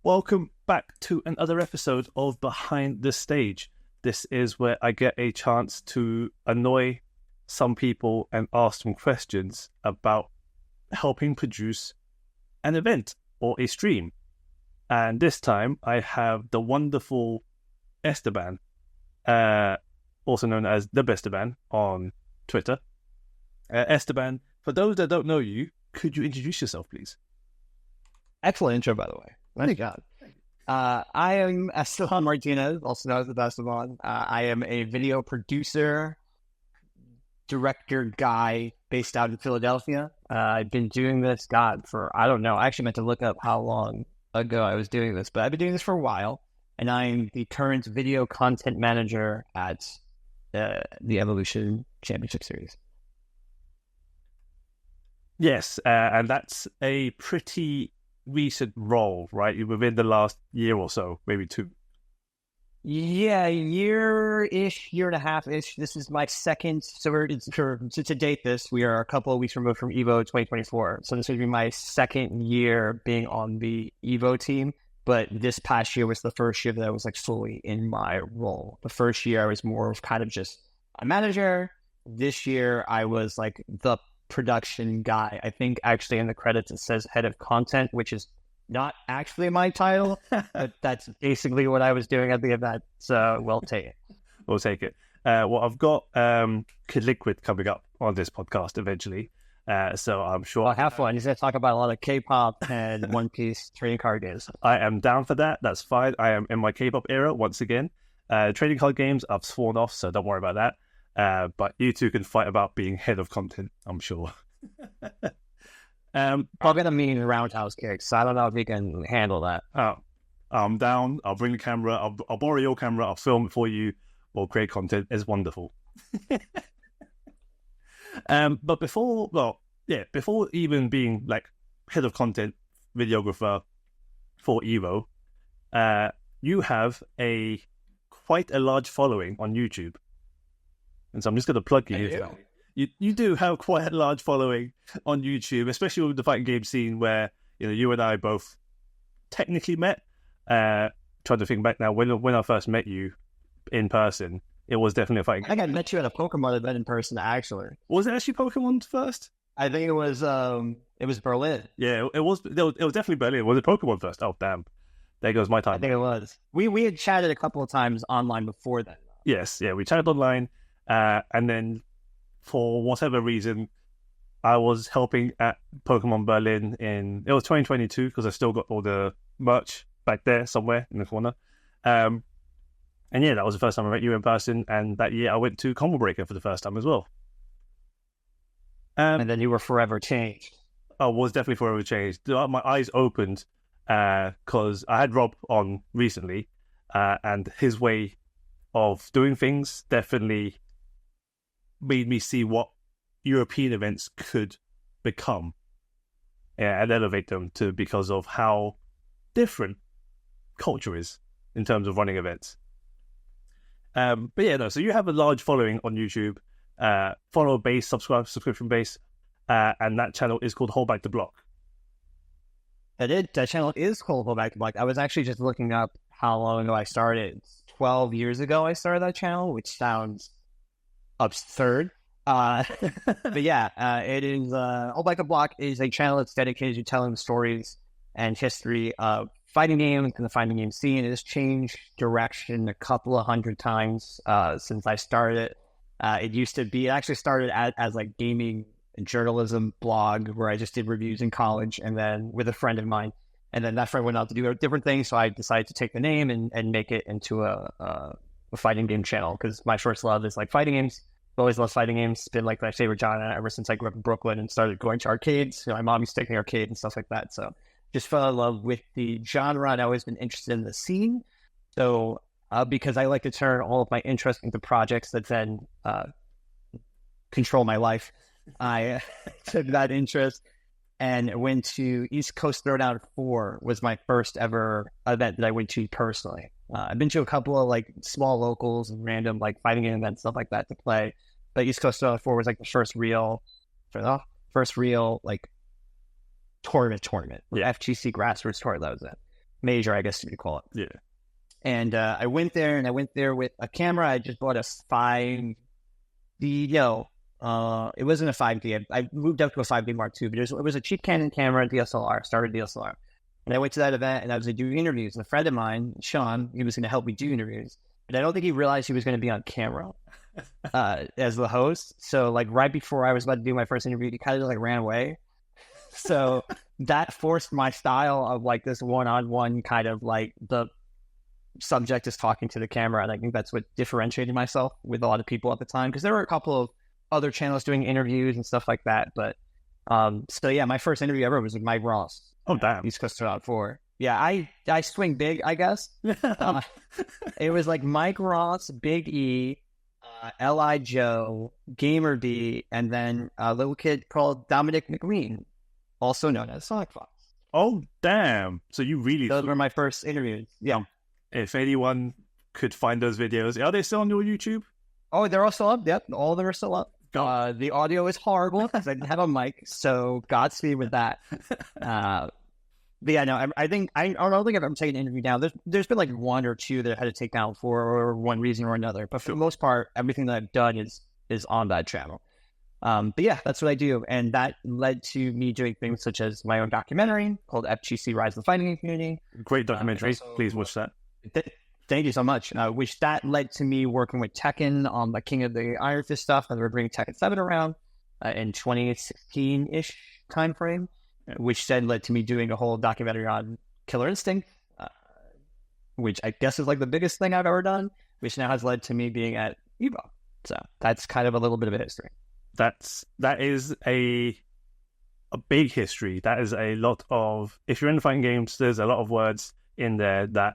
Welcome back to another episode of Behind the Stage. This is where I get a chance to annoy some people and ask them questions about helping produce an event or a stream. And this time I have the wonderful Esteban, also known as TheBesteban on Twitter. Esteban, for those that don't know you, could you introduce yourself, please? Excellent intro, by the way. Nice job. I am Esteban Martinez, also known as TheBesteban. I am a video producer, director guy based out in Philadelphia. I've been doing this, for, I don't know. I actually meant to look up how long ago I was doing this, but I've been doing this for a while. And I'm the current video content manager at the Evolution Championship Series. Yes, and that's a pretty recent role, right? Within the last year or so, maybe two. Yeah, year and a half-ish. This is my second. So to date this, we are a couple of weeks removed from EVO 2024. So this would be my second year being on the EVO team. But this past year was the first year that I was like fully in my role. The first year I was more of kind of just a manager. This year I was like the production guy. I think actually in the credits it says head of content, which is not actually my title, but that's basically what I was doing at the event. So we'll take it. We'll take it. Well, I've got Kid Liquid coming up on this podcast eventually. So I'm sure I'll have fun. He's going to talk about a lot of K-pop and One Piece trading card games. I am down for that. That's fine. I am in my K-pop era once again. Trading card games, I've sworn off, so don't worry about that. But you two can fight about being head of content, I'm sure. Probably gonna mean roundhouse kicks. So I don't know if you can handle that. Oh, I'm down. I'll bring the camera. I'll borrow your camera. I'll film it for you. We'll create content. It's wonderful. But before even being like head of content videographer for EVO, you have quite a large following on YouTube. And so I'm just going to plug you. You do have quite a large following on YouTube, especially with the fighting game scene where you and I both technically met. Trying to think back now, when I first met you in person, it was definitely a fighting game. I think I met you at a Pokemon event in person, actually. Was it actually Pokemon first? I think it was Berlin. Yeah, it was definitely Berlin. Was it Pokemon first? Oh, damn. There goes my time. I think it was. We had chatted a couple of times online before then. Yes, yeah, we chatted online. And then for whatever reason, I was helping at Pokemon Berlin it was 2022 because I still got all the merch back there somewhere in the corner. And yeah, that was the first time I met you in person. And that year I went to Combo Breaker for the first time as well. And then you were forever changed. I was definitely forever changed. My eyes opened because I had Rob on recently and his way of doing things definitely made me see what European events could become and elevate them to because of how different culture is in terms of running events. But yeah, no, so you have a large following on YouTube, follower base, subscription base, and that channel is called Hold Back the Block. That channel is called Hold Back the Block. I was actually just looking up how long ago I started. 12 years ago I started that channel, which sounds absurd. But yeah, it is Hold Back the Block is a channel that's dedicated to telling the stories and history of fighting games and the fighting game scene. It has changed direction a couple of hundred times since I started. It actually started as like gaming and journalism blog where I just did reviews in college and then with a friend of mine. And then that friend went out to do different things. So I decided to take the name and make it into a fighting game channel because my first love is like fighting games. I've always loved fighting games. It's been like my favorite genre ever since I grew up in Brooklyn and started going to arcades. My mom used to take me to arcade and stuff like that. So just fell in love with the genre and I've always been interested in the scene. So because I like to turn all of my interest into projects that then control my life, I took that interest and went to East Coast Throwdown 4 was my first ever event that I went to personally. I've been to a couple of like small locals and random like fighting game events, stuff like that to play. But East Coast Throwdown 4 was like the first real like tournament. Yeah. FGC grassroots tournament that was it. major, I guess you could call it. Yeah. And I went there with a camera. I just bought a 5D. It wasn't a 5D. I moved up to a 5D Mark II, but it was a cheap Canon camera, DSLR, started DSLR. And I went to that event and I was doing interviews. And a friend of mine, Sean, he was going to help me do interviews. But I don't think he realized he was going to be on camera as the host. So like right before I was about to do my first interview, he kind of just like ran away. So that forced my style of like this one-on-one kind of like the subject is talking to the camera. And I think that's what differentiated myself with a lot of people at the time. Because there were a couple of other channels doing interviews and stuff like that. But so yeah, my first interview ever was with Mike Ross. Oh, damn. East Coast 4. Yeah, I swing big, I guess. It was like Mike Ross, Big E, L.I. Joe, Gamer D, and then a little kid called Dominic McLean, also known as Sonic Fox. Oh, damn. So you really... Those were my first interviews. Yeah. If anyone could find those videos, are they still on your YouTube? Oh, they're all still up. Yep, all of them are still up. The audio is horrible because I didn't have a mic, so Godspeed with that. But yeah, no, I don't think I've ever taken an interview down. There's been like one or two that I had to take down for one reason or another. But for the most part, everything that I've done is on that channel. But yeah, that's what I do. And that led to me doing things such as my own documentary called FGC Rise of the Fighting Community. Great documentary. Please watch that. Thank you so much. Which that led to me working with Tekken on the King of the Iron Fist stuff, and we're bringing Tekken 7 around in 2016-ish timeframe, which then led to me doing a whole documentary on Killer Instinct, which I guess is like the biggest thing I've ever done, which now has led to me being at EVO. So that's kind of a little bit of a history. That is a big history. That is a lot of... If you're in fighting games, there's a lot of words in there that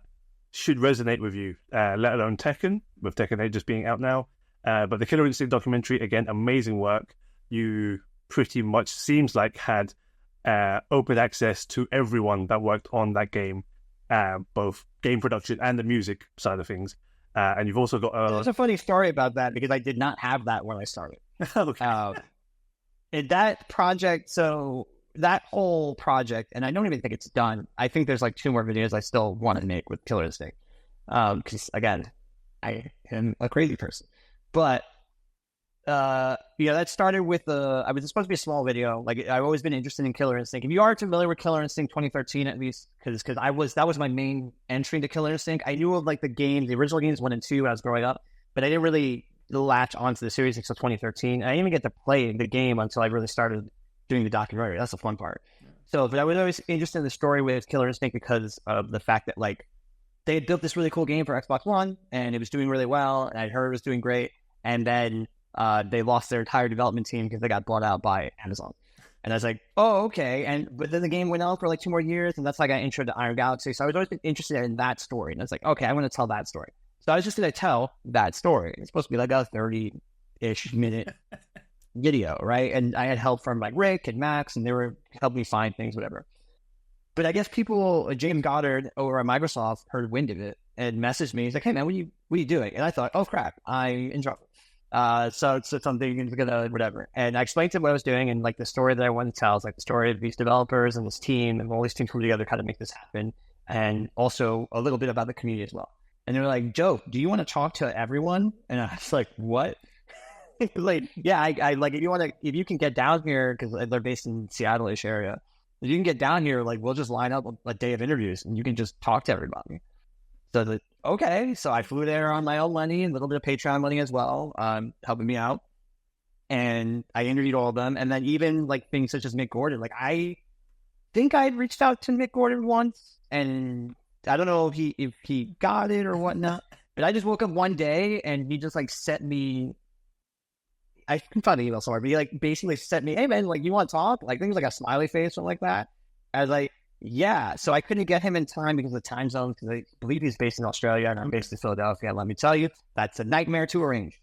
should resonate with you, let alone Tekken, with Tekken 8 just being out now. But the Killer Instinct documentary, again, amazing work. You pretty much seems like had open access to everyone that worked on that game, both game production and the music side of things. And you've also got... There's a funny story about that because I did not have that when I started. Okay. In that project, so... That whole project, and I don't even think it's done. I think there's like 2 more videos I still want to make with Killer Instinct. Because, again, I am a crazy person. But, that started with I was supposed to be a small video. Like, I've always been interested in Killer Instinct. If you are familiar with Killer Instinct 2013, at least, because that was my main entry into Killer Instinct. I knew of, like, the original games 1 and 2 when I was growing up, but I didn't really latch onto the series until 2013. I didn't even get to play the game until I really started doing the documentary. That's the fun part. So, but I was always interested in the story with Killer Instinct because of the fact that like they had built this really cool game for Xbox One and it was doing really well, and I heard it was doing great, and then they lost their entire development team because they got bought out by Amazon. And I was like, oh, okay. But then the game went on for like 2 more years, and that's like I intro to Iron Galaxy. So I was always been interested in that story, and I was like, okay, I want to tell that story. So I was just going to tell that story. It's supposed to be like a 30-ish minute video, right? And I had help from like Rick and Max, and they were helping me find things, whatever. But I guess people, James Goddard over at Microsoft, heard wind of it and messaged me. He's like, "Hey man, what are you doing?" And I thought, "Oh crap, I in trouble." So it's something is gonna whatever. And I explained to him what I was doing and like the story that I wanted to tell is like the story of these developers and this team and all these teams come together to kind of make this happen, and also a little bit about the community as well. And they were like, "Joe, do you want to talk to everyone?" And I was like, "What?" Like, yeah, I like if you can get down here because they're based in Seattle-ish area. If you can get down here, like we'll just line up a day of interviews and you can just talk to everybody. So like, okay, so I flew there on my own money and a little bit of Patreon money as well, helping me out. And I interviewed all of them, and then even like things such as Mick Gordon. Like I think I'd reached out to Mick Gordon once, and I don't know if he got it or whatnot. But I just woke up one day and he just like sent me. I can find the email somewhere, but he like basically sent me, "Hey man, like you want to talk?" Like things like a smiley face, something like that. I was like, "Yeah." So I couldn't get him in time because of the time zone, because I believe he's based in Australia and I'm based in Philadelphia. Let me tell you, that's a nightmare to arrange.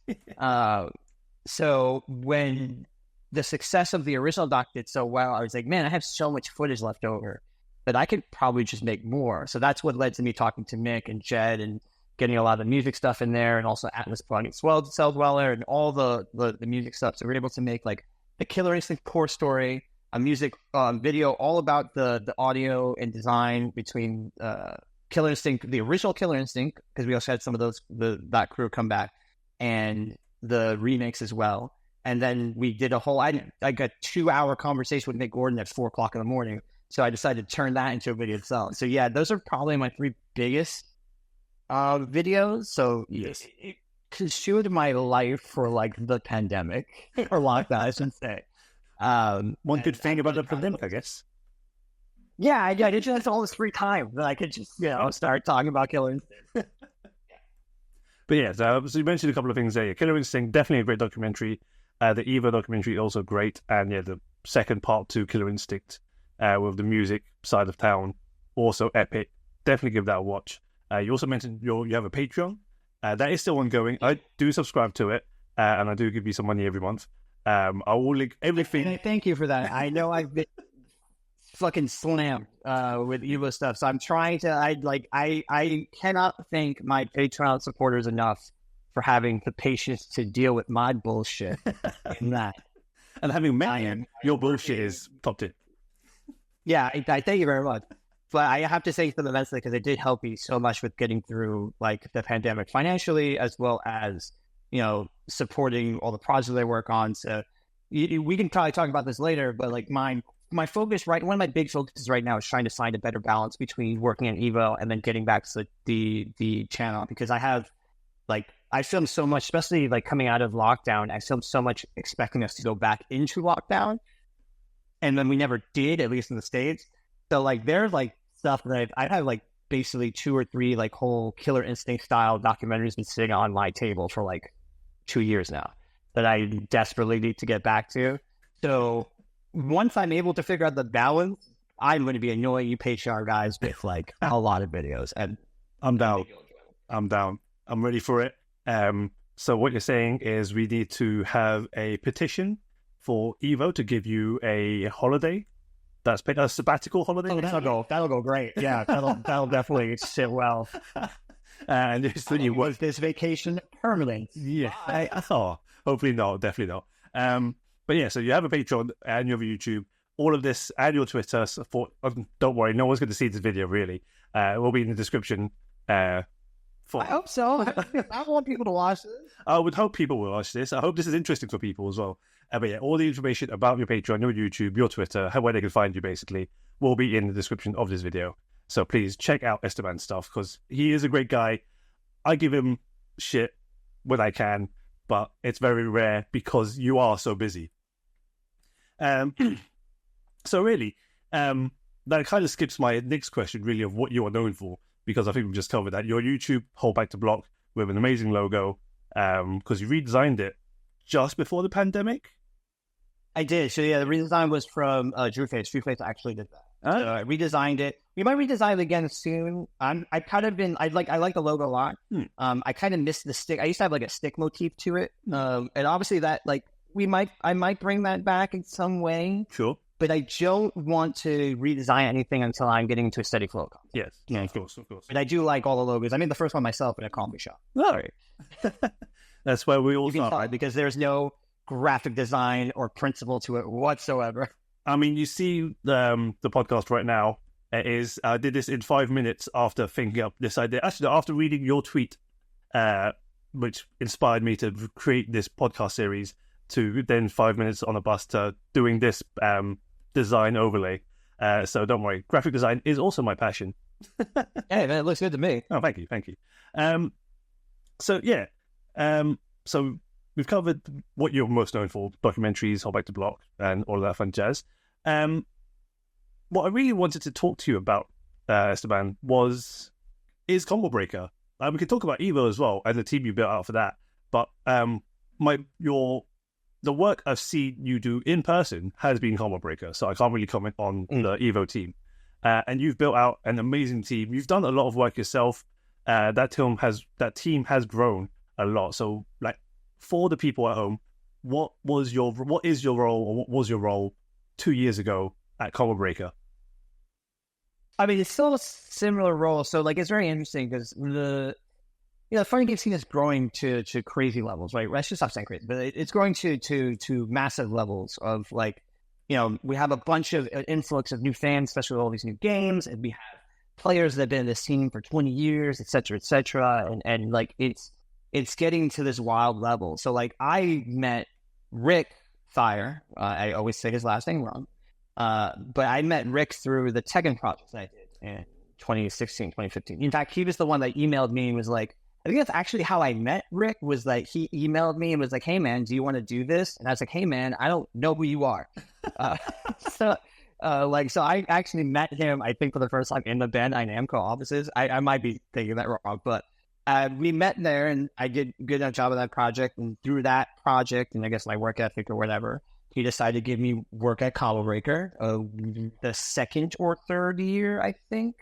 So when the success of the original doc did so well, I was like, man, I have so much footage left over that I could probably just make more. So that's what led to me talking to Mick and Jed and getting a lot of the music stuff in there, and also Atlas plugging Celdweller and all the music stuff. So we were able to make like the Killer Instinct core story, a music video all about the audio and design between Killer Instinct, the original Killer Instinct, because we also had some of those that crew come back, and the remix as well. And then we did a whole, I got a 2-hour conversation with Nick Gordon at 4:00 in the morning. So I decided to turn that into a video itself. So yeah, those are probably my 3 biggest videos. So Yes. it consumed my life for like the pandemic or lockdown, I should say. One good thing about the pandemic, I guess. Yeah, I just had all this free time that I could just, start talking about Killer Instinct. But yeah, so you mentioned a couple of things there. Killer Instinct, definitely a great documentary. The EVO documentary, also great. And yeah, the second part to Killer Instinct with the music side of town, also epic. Definitely give that a watch. You also mentioned you have a Patreon. That is still ongoing. I do subscribe to it, and I do give you some money every month. I will link everything. And thank you for that. I know I've been fucking slammed with EVO stuff, so I'm trying to. I cannot thank my Patreon supporters enough for having the patience to deal with my bullshit in that. And having met your bullshit is top tier. Yeah, I thank you very much. But I have to say for the immensely, because it did help me so much with getting through like the pandemic financially, as well as supporting all the projects I work on. So we can probably talk about this later, but like my focus one of my big focuses right now is trying to find a better balance between working at EVO and then getting back to the channel, because I filmed so much, especially like coming out of lockdown. I filmed so much expecting us to go back into lockdown, and then we never did, at least in the States. So like there's like stuff that I have like basically 2 or 3 like whole Killer Instinct style documentaries been sitting on my table for like 2 years now that I desperately need to get back to. So once I'm able to figure out the balance, I'm going to be annoying you Patreon guys with like a lot of videos. And I'm down. I'm ready for it. So what you're saying is we need to have a petition for EVO to give you a holiday. That's a sabbatical holiday. Oh, that'll go great. Yeah, that'll definitely sit well. And just when you was this vacation permanent? Yeah. Hopefully not. Definitely not. But yeah, so you have a Patreon and you have a YouTube. All of this and your Twitter. Don't worry, no one's going to see this video really. It will be in the description. I hope so. I want people to watch this. I would hope people will watch this. I hope this is interesting for people as well. But yeah, all the information about your Patreon, your YouTube, your Twitter, where they can find you basically, will be in the description of this video. So please check out Esteban's stuff, because he is a great guy. I give him shit when I can, but it's very rare because you are so busy. So really, that kind of skips my next question really of what you are known for, because I think we've just covered that. Your YouTube, Hold Back to Block, with an amazing logo, because you redesigned it just before the pandemic. I did. So yeah, the redesign was from Drewface. Drewface actually did that. So I redesigned it. We might redesign it again soon. I like the logo a lot. I kind of missed the stick. I used to have like a stick motif to it. And obviously that I might bring that back in some way. Sure. But I don't want to redesign anything until I'm getting into a steady flow. Yes. Yeah, of course. But I do like all the logos. I made the first one myself in a coffee shop. Oh. That's where we all start. Because there's no graphic design or principle to it whatsoever. I mean, you see the podcast right now. I did this in 5 minutes after thinking up this idea. Actually, after reading your tweet, which inspired me to create this podcast series, to then 5 minutes on a bus to doing this design overlay. So don't worry, graphic design is also my passion. Hey, man, it looks good to me. Oh, thank you. So yeah, so we've covered what you're most known for: documentaries, Hold Back to Block, and all of that fun jazz. What I really wanted to talk to you about, Esteban, is Combo Breaker. We could talk about EVO as well and the team you built out for that. But the work I've seen you do in person has been Combo Breaker, so I can't really comment on the EVO team. And you've built out an amazing team. You've done a lot of work yourself. That team has grown a lot. So, like, for the people at home, what is your role, or what was your role 2 years ago at Combo Breaker? I mean, it's still a similar role. So, like, it's very interesting because the funny game scene is growing to crazy levels, right? Let's just stop saying crazy, but it's growing to massive levels of, like, we have a bunch of influx of new fans, especially with all these new games, and we have players that have been in this scene for 20 years, et cetera, and like it's getting to this wild level. So like I met Rick Fire, I always say his last name wrong, but I met Rick through the Tekken projects I did in 2016, 2015. In fact, he was the one that emailed me and was like, I think that's actually how I met Rick, was like he emailed me and was like, hey man, do you want to do this? And I was like, hey man, I don't know who you are. So I actually met him, I think, for the first time in the Bandai Namco offices. I might be thinking that wrong, but we met there, and I did a good enough job of that project. And through that project, and I guess my work ethic or whatever, he decided to give me work at Combo Breaker. The second or third year, I think,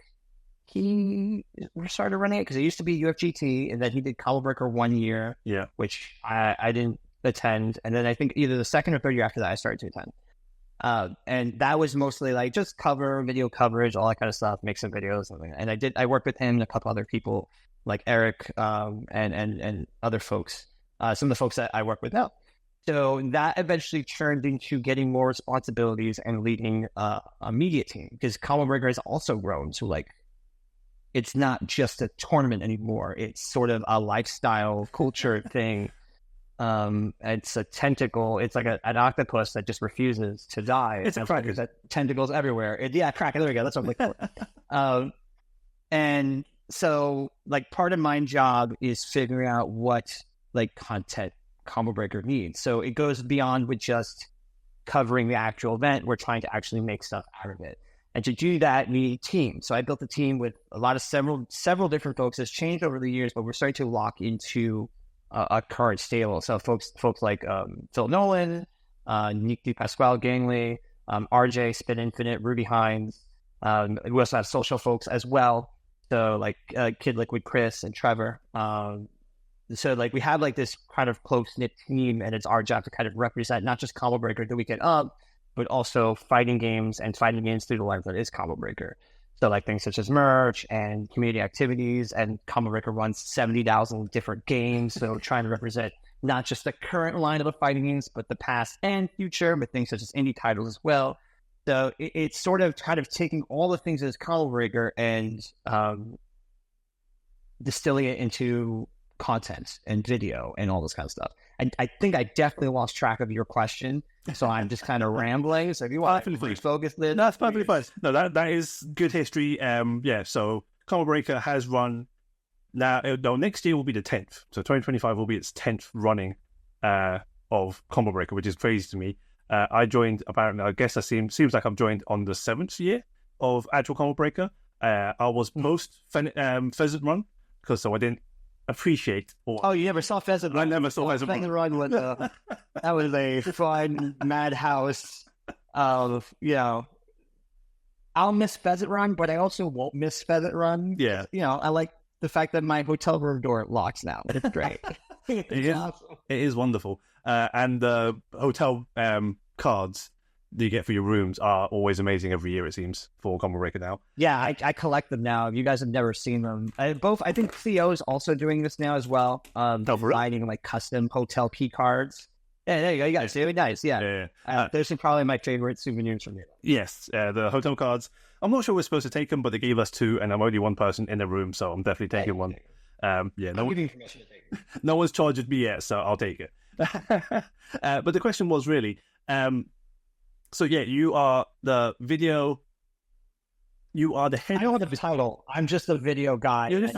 he started running it, because it used to be UFGT, and then he did Combo Breaker 1 year, which I didn't attend. And then I think either the second or third year after that, I started to attend. And that was mostly like just video coverage, all that kind of stuff, make some videos. And I worked with him and a couple other people like Eric, and other folks, some of the folks that I work with now. So that eventually turned into getting more responsibilities and leading a media team, because Combo Breaker has also grown to like, it's not just a tournament anymore. It's sort of a lifestyle culture thing. It's a tentacle. It's like an octopus that just refuses to die. It's a cracker. There's tentacles everywhere. Cracker. There we go. That's what I'm looking for. And so like part of my job is figuring out what like content Combo Breaker needs. So it goes beyond with just covering the actual event. We're trying to actually make stuff out of it. And to do that, we need a team. So I built a team with a lot of several different folks. It's changed over the years, but we're starting to lock into a current stable. So folks like Phil Nolan, Nick DePasquale Gangley, RJ, Spin Infinite, Ruby Hines. We also have social folks as well. So like Kid Liquid Chris and Trevor. So like we have like this kind of close-knit team, and it's our job to kind of represent not just Combo Breaker the weekend up, but also fighting games through the lens that is Combo Breaker. So like things such as merch and community activities, and Combo Breaker runs 70,000 different games. So trying to represent not just the current line of the fighting games, but the past and future, but things such as indie titles as well. So it's sort of kind of taking all the things that is Combo Breaker and distilling it into content and video and all this kind of stuff. I think I definitely lost track of your question, so I'm just kind of rambling. So if you want to focus this, that's perfectly fine. No, that is good history. So Combo Breaker has run now. No, next year will be the 10th. So 2025 will be its 10th running of Combo Breaker, which is crazy to me. I joined, apparently, I guess it seems like I've joined on the 7th year of actual Combo Breaker. I was post Pheasant Run, because so I didn't appreciate. You never saw Pheasant Run? I never saw Pheasant Run. Pheasant Run was that was a fun madhouse of I'll miss Pheasant Run, but I also won't miss Pheasant Run. Yeah, I like the fact that my hotel room door locks now. It's great. It is wonderful. And the hotel cards that you get for your rooms are always amazing every year, it seems, for Combo Breaker now. Yeah, I collect them now. If you guys have never seen them, I think Theo is also doing this now as well. Providing like custom hotel key cards. Yeah, there you go. You guys see it. Nice. Yeah. Those are probably my favorite souvenirs from here. Yes, the hotel cards. I'm not sure we're supposed to take them, but they gave us 2, and I'm only one person in the room, so I'm definitely taking one. I'm giving permission to take it. No one's charged me yet, so I'll take it. But the question was really, so yeah, you are the video. You are the head. I don't have the title. I'm just a video guy. You're just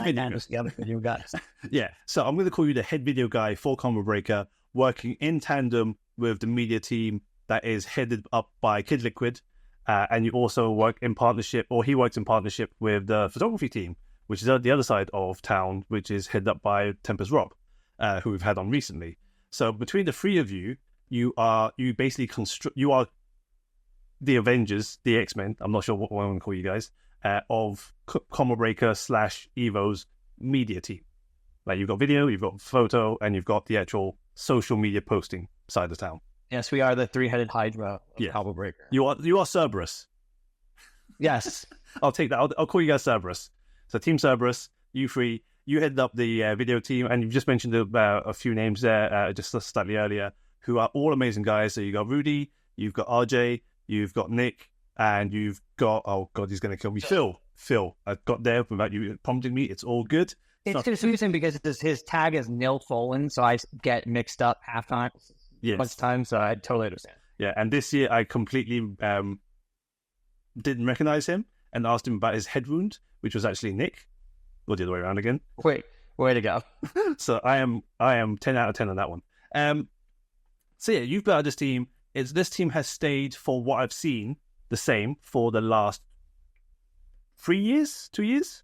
the other video guys. Yeah, so I'm going to call you the head video guy for Combo Breaker, working in tandem with the media team that is headed up by Kid Liquid, and you also work in partnership, or he works in partnership with the photography team, which is at the other side of town, which is headed up by Tempest Rob, who we've had on recently. So between the three of you, you basically you are the Avengers, the X-Men, I'm not sure what I want to call you guys, of Combo Breaker / EVO's media team. Like you've got video, you've got photo, and you've got the actual social media posting side of town. Yes, we are the three-headed Hydra of Combo Breaker. You are Cerberus. Yes. I'll take that. I'll call you guys Cerberus. So Team Cerberus, you three, you headed up the video team, and you've just mentioned a few names there just slightly earlier, who are all amazing guys. So you got Rudy, you've got RJ, you've got Nick, and you've got, oh God, he's going to kill me, Phil. I got there without you prompting me. It's all good. It's confusing because his tag is Nil Folan, so I get mixed up half time. Yes. Much time, so I totally understand. Yeah, and this year I completely didn't recognize him and asked him about his head wound, which was actually Nick, or the other way around again. Wait, way to go. So I am 10 out of 10 on that one. So yeah, you've built out this team. This team has stayed, for what I've seen, the same for the last 3 years, 2 years.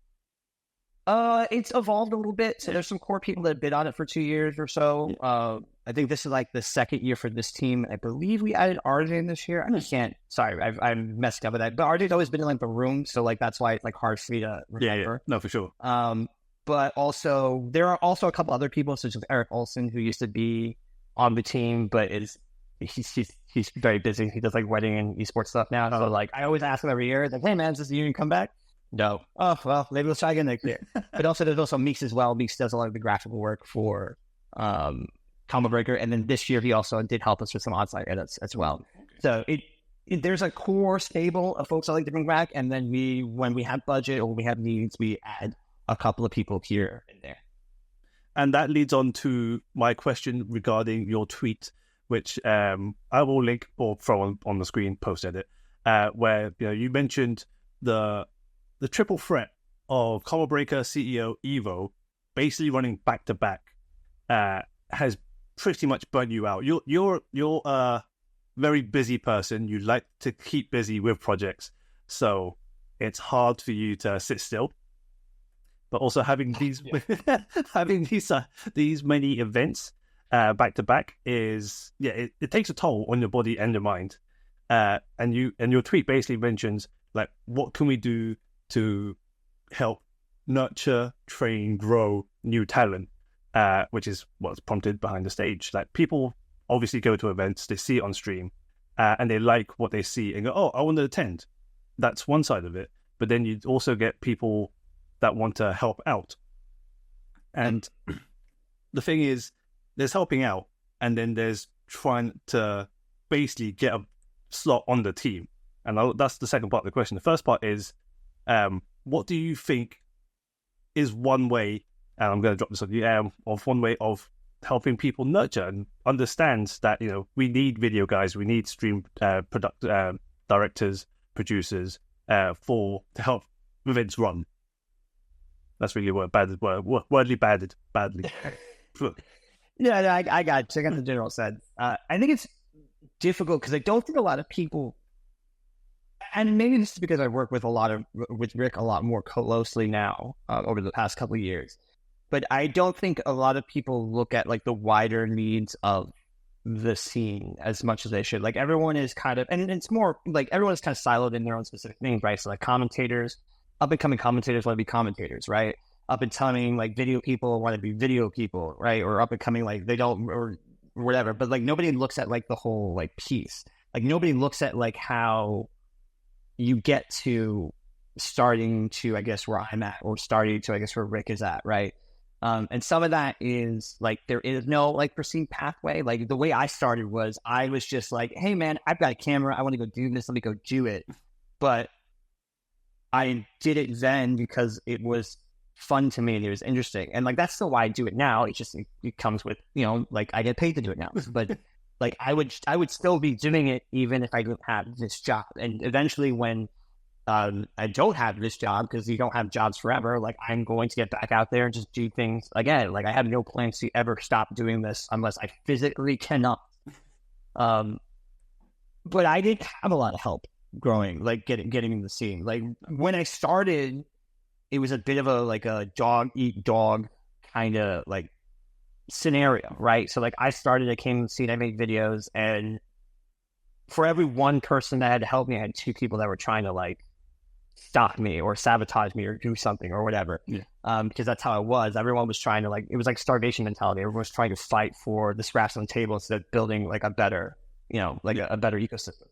It's evolved a little bit. So there's some core people that have been on it for 2 years or so. Yeah. I think this is like the second year for this team. I believe we added RJ this year. I'm messed up with that. But RJ's always been in like the room, so like that's why it's like hard for me to remember. Yeah. No, for sure. But also there are also a couple other people, such as Eric Olson, who used to be on the team, but he's very busy. He does like wedding and esports stuff now. So like I always ask him every year, like, hey man, is this the union come back? No. Oh well, maybe let's try again next year. But also there's also Meeks as well. Meeks does a lot of the graphical work for Combo Breaker, and then this year he also did help us with some on-site edits as well. So there's a core stable of folks I like to bring back, and then when we have budget or we have needs, we add a couple of people here and there. And that leads on to my question regarding your tweet, which I will link or throw on the screen post edit, where you mentioned the triple threat of Combo Breaker, CEO, Evo, basically running back to back, has pretty much burnt you out. You're a very busy person. You like to keep busy with projects, so it's hard for you to sit still. But also having these these many events back to back is it takes a toll on your body and your mind. And your tweet basically mentions like, what can we do to help nurture, train, grow new talent, which is what's prompted behind the stage. Like, people obviously go to events, they see it on stream, and they like what they see and go, oh, I want to attend. That's one side of it. But then you also get people that want to help out. And the thing is, there's helping out, and then there's trying to basically get a slot on the team. And that's the second part of the question. The first part is, what do you think is one way, and I'm going to drop this on you, of one way of helping people nurture and understand that, we need video guys, we need stream directors, producers, to help events run. That's really wordly badly. Yeah, I got the general sense. I think it's difficult because I don't think a lot of people, and maybe this is because I work with Rick a lot more closely now over the past couple of years, but I don't think a lot of people look at like the wider needs of the scene as much as they should. Like, everyone is kind of, and it's more like everyone's kind of siloed in their own specific things, right? So like commentators, up and coming commentators want to be commentators, right? Up and coming like video people want to be video people, right? Or up and coming like they don't, or whatever. But like nobody looks at like the whole like piece. Like nobody looks at like how you get to starting to, I guess, where I'm at, or starting to, I guess, where Rick is at, right? And some of that is like, there is no like perceived pathway. Like the way I started was, I was just like, hey man, I've got a camera, I want to go do this, let me go do it. But I did it then because it was fun to me and it was interesting. And like, that's still why I do it now. It's just, it comes with, like, I get paid to do it now. But like, I would still be doing it even if I didn't have this job. And eventually when I don't have this job, because you don't have jobs forever, like, I'm going to get back out there and just do things again. Like, I have no plans to ever stop doing this unless I physically cannot. But I didn't have a lot of help growing, like getting in the scene. Like, when I started, it was a bit of a dog eat dog kind of like scenario, right? So like, I came in the scene, I made videos, and for every one person that had to help me, I had two people that were trying to like stop me or sabotage me or do something or whatever. Yeah. Because that's how it was. Everyone was trying to it was like starvation mentality. Everyone was trying to fight for the scraps on the table instead of building like a better, a better ecosystem.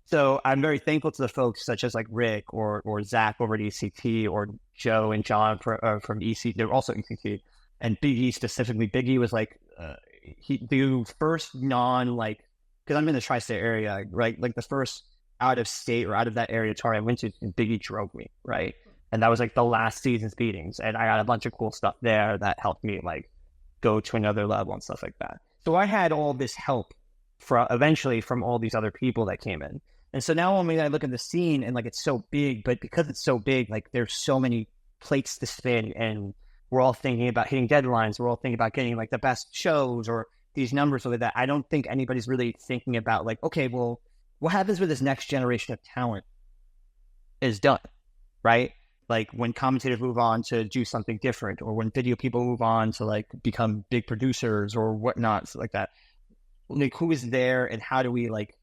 So I'm very thankful to the folks such as like Rick or Zach over at ECT, or Joe and John from ECT. They're also ECT, and Big E specifically. Big E was like the first because I'm in the tri-state area, right? Like the first out of state or out of that area tour I went to, Biggie drove me, right? And that was like the last season's beatings. And I got a bunch of cool stuff there that helped me like go to another level and stuff like that. So I had all this help eventually from all these other people that came in. And so now when I look at the scene and like it's so big, but because it's so big, like there's so many plates to spin and we're all thinking about hitting deadlines. We're all thinking about getting like the best shows or these numbers over that. I don't think anybody's really thinking about like, okay, well, what happens with this next generation of talent is done, right? Like when commentators move on to do something different, or when video people move on to like become big producers or whatnot, so like that. Like who is there and how do we like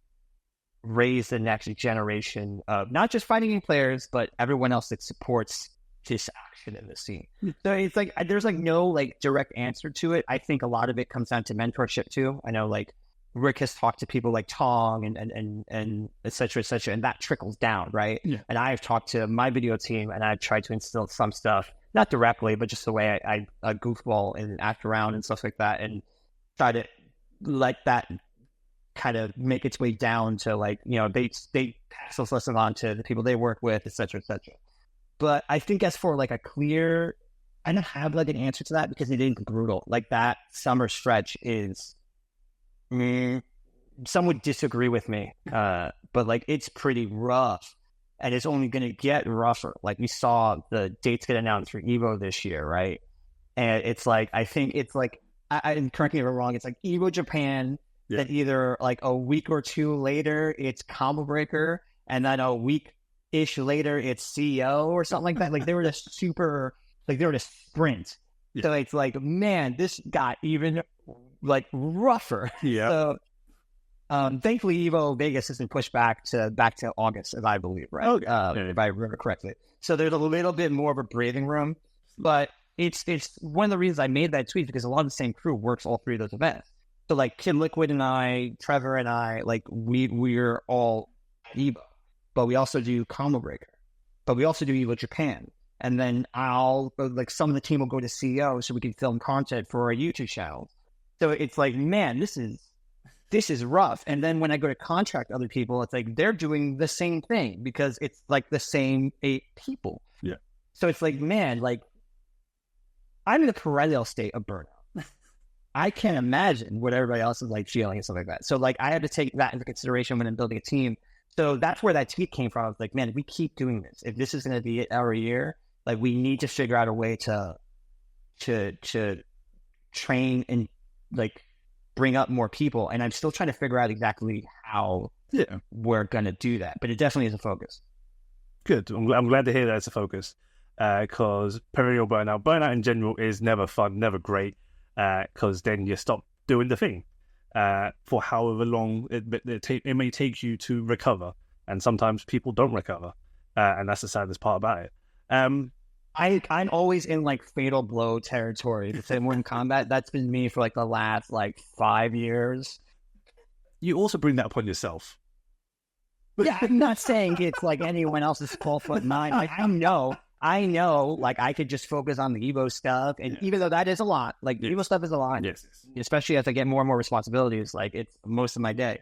raise the next generation of not just fighting game players, but everyone else that supports this action in the scene. So it's like there's like no like direct answer to it. I think a lot of it comes down to mentorship too. I know like Rick has talked to people like Tong and et cetera, and that trickles down, right? Yeah. And I've talked to my video team and I've tried to instill some stuff, not directly, but just the way I goofball and act around and stuff like that, and try to let that kind of make its way down to like, you know, they pass those lessons on to the people they work with, et cetera, et cetera. But I think as for like I don't have like an answer to that because it is brutal. Like that summer stretch is, some would disagree with me, but like it's pretty rough and it's only going to get rougher. Like we saw the dates get announced for EVO this year, right? And it's like, I think it's like, and correct me if I'm wrong, it's like EVO Japan, then either like a week or two later, it's Combo Breaker, and then a week-ish later, it's CEO or something like that. Like they were just they were just sprint. Yeah. So it's like, man, this got even like rougher. Yeah. So thankfully Evo Vegas has been pushed back to August, if I believe, right? Okay. If I remember correctly. So there's a little bit more of a breathing room, but it's one of the reasons I made that tweet because a lot of the same crew works all three of those events. So like Kid Liquid and I, Trevor and I, like we're all Evo, but we also do Combo Breaker, but we also do Evo Japan. And then like some of the team will go to CEO so we can film content for our YouTube channel. So it's like, man, this is rough. And then when I go to contract other people, it's like they're doing the same thing because it's like the same 8 people. Yeah. So it's like, man, like I'm in a perennial state of burnout. I can't imagine what everybody else is like feeling and stuff like that. So like I had to take that into consideration when I'm building a team. So that's where that tweet came from. I was like, man, if we keep doing this, if this is going to be our year, like we need to figure out a way to train and like bring up more people. And I'm still trying to figure out exactly how we're going to do that. But it definitely is a focus. Good. I'm glad to hear that it's a focus because perennial burnout in general is never fun, never great because then you stop doing the thing for however long it may take you to recover. And sometimes people don't recover. And that's the saddest part about it. I'm always in like fatal blow territory. The same in combat. That's been me for like the last like 5 years. You also bring that upon yourself. Yeah, I'm not saying it's like anyone else's fault but mine. Like, I know, like I could just focus on the Evo stuff, and even though that is a lot, like Evo stuff is a lot, especially as I get more and more responsibilities. Like it's most of my day.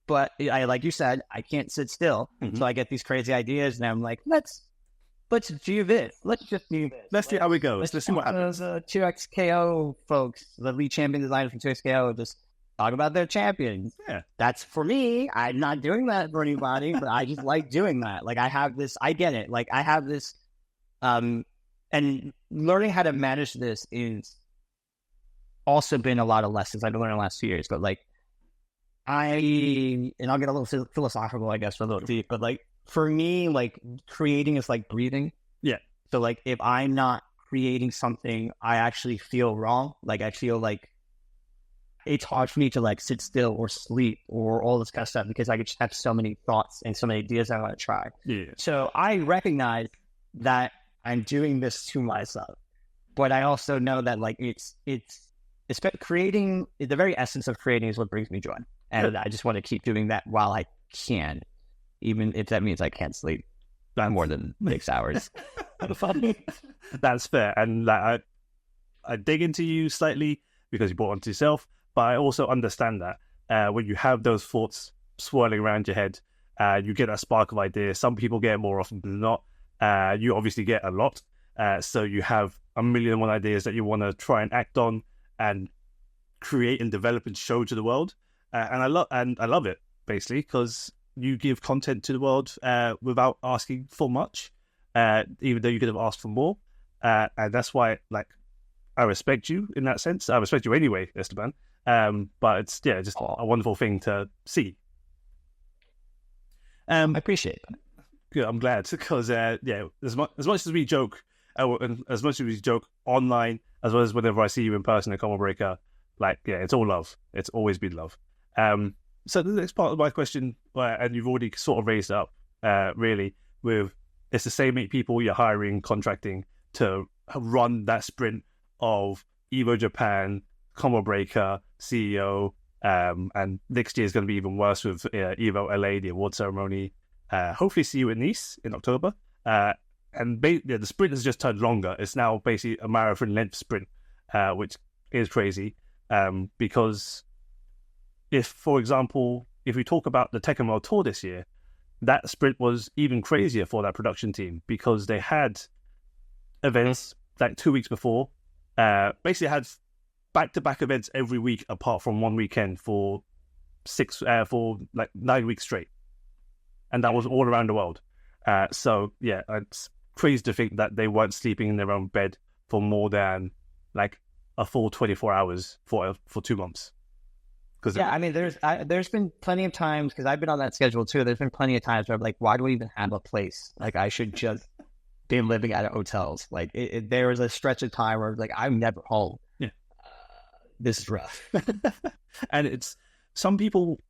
But I, like you said, I can't sit still, so I get these crazy ideas, and I'm like, let's do this. Let's just do this. Let's see how it goes. Let's see what happens. Those 2XKO folks, the lead champion designers from 2XKO, just talk about their champions. Yeah. That's for me. I'm not doing that for anybody, but I just like doing that. Like I have this, I get it. Like I have this, and learning how to manage this is also been a lot of lessons I've learned in the last few years. But like I'll get a little philosophical, I guess, a little deep, but like for me, like creating is like breathing. Yeah. So like if I'm not creating something, I actually feel wrong. Like I feel like it's hard for me to like sit still or sleep or all this kind of stuff because I could just have so many thoughts and so many ideas I want to try. Yeah. So I recognize that I'm doing this to myself, but I also know that like it's creating, the very essence of creating is what brings me joy. And I just want to keep doing that while I can, even if that means I can't sleep more than 6 hours. That's fair. And like, I dig into you slightly because you brought onto yourself, but I also understand that when you have those thoughts swirling around your head, You get that spark of idea. Some people get it more often than not. You obviously get a lot. So you have a million and one ideas that you want to try and act on and create and develop and show to the world. And I love it, basically, because you give content to the world without asking for much, even though you could have asked for more. And that's why, like, I respect you in that sense. I respect you anyway, Esteban. But it's just a wonderful thing to see. I appreciate that. Good, I'm glad, because as much as we joke, and as much as we joke online, as well as whenever I see you in person at Combo Breaker, it's all love. It's always been love. So the next part of my question, and you've already sort of raised it up, really, with it's the same 8 people you're hiring, contracting to run that sprint of EVO Japan, Combo Breaker, CEO, and next year is going to be even worse with EVO LA, the award ceremony. Hopefully see you at Nice in October. And the sprint has just turned longer. It's now basically a marathon length sprint, which is crazy. Because for example, if we talk about the Tekken World Tour this year, that sprint was even crazier for that production team, because they had events like 2 weeks before, basically had back-to-back events every week apart from one weekend for 9 weeks straight. And that was all around the world. So it's crazy to think that they weren't sleeping in their own bed for more than a full 24 hours for 2 months. There's been plenty of times, because I've been on that schedule too. There's been plenty of times where I'm like, why do I even have a place? I should just be living out of hotels. There was a stretch of time where I'm never home. Yeah, this is rough. And it's some people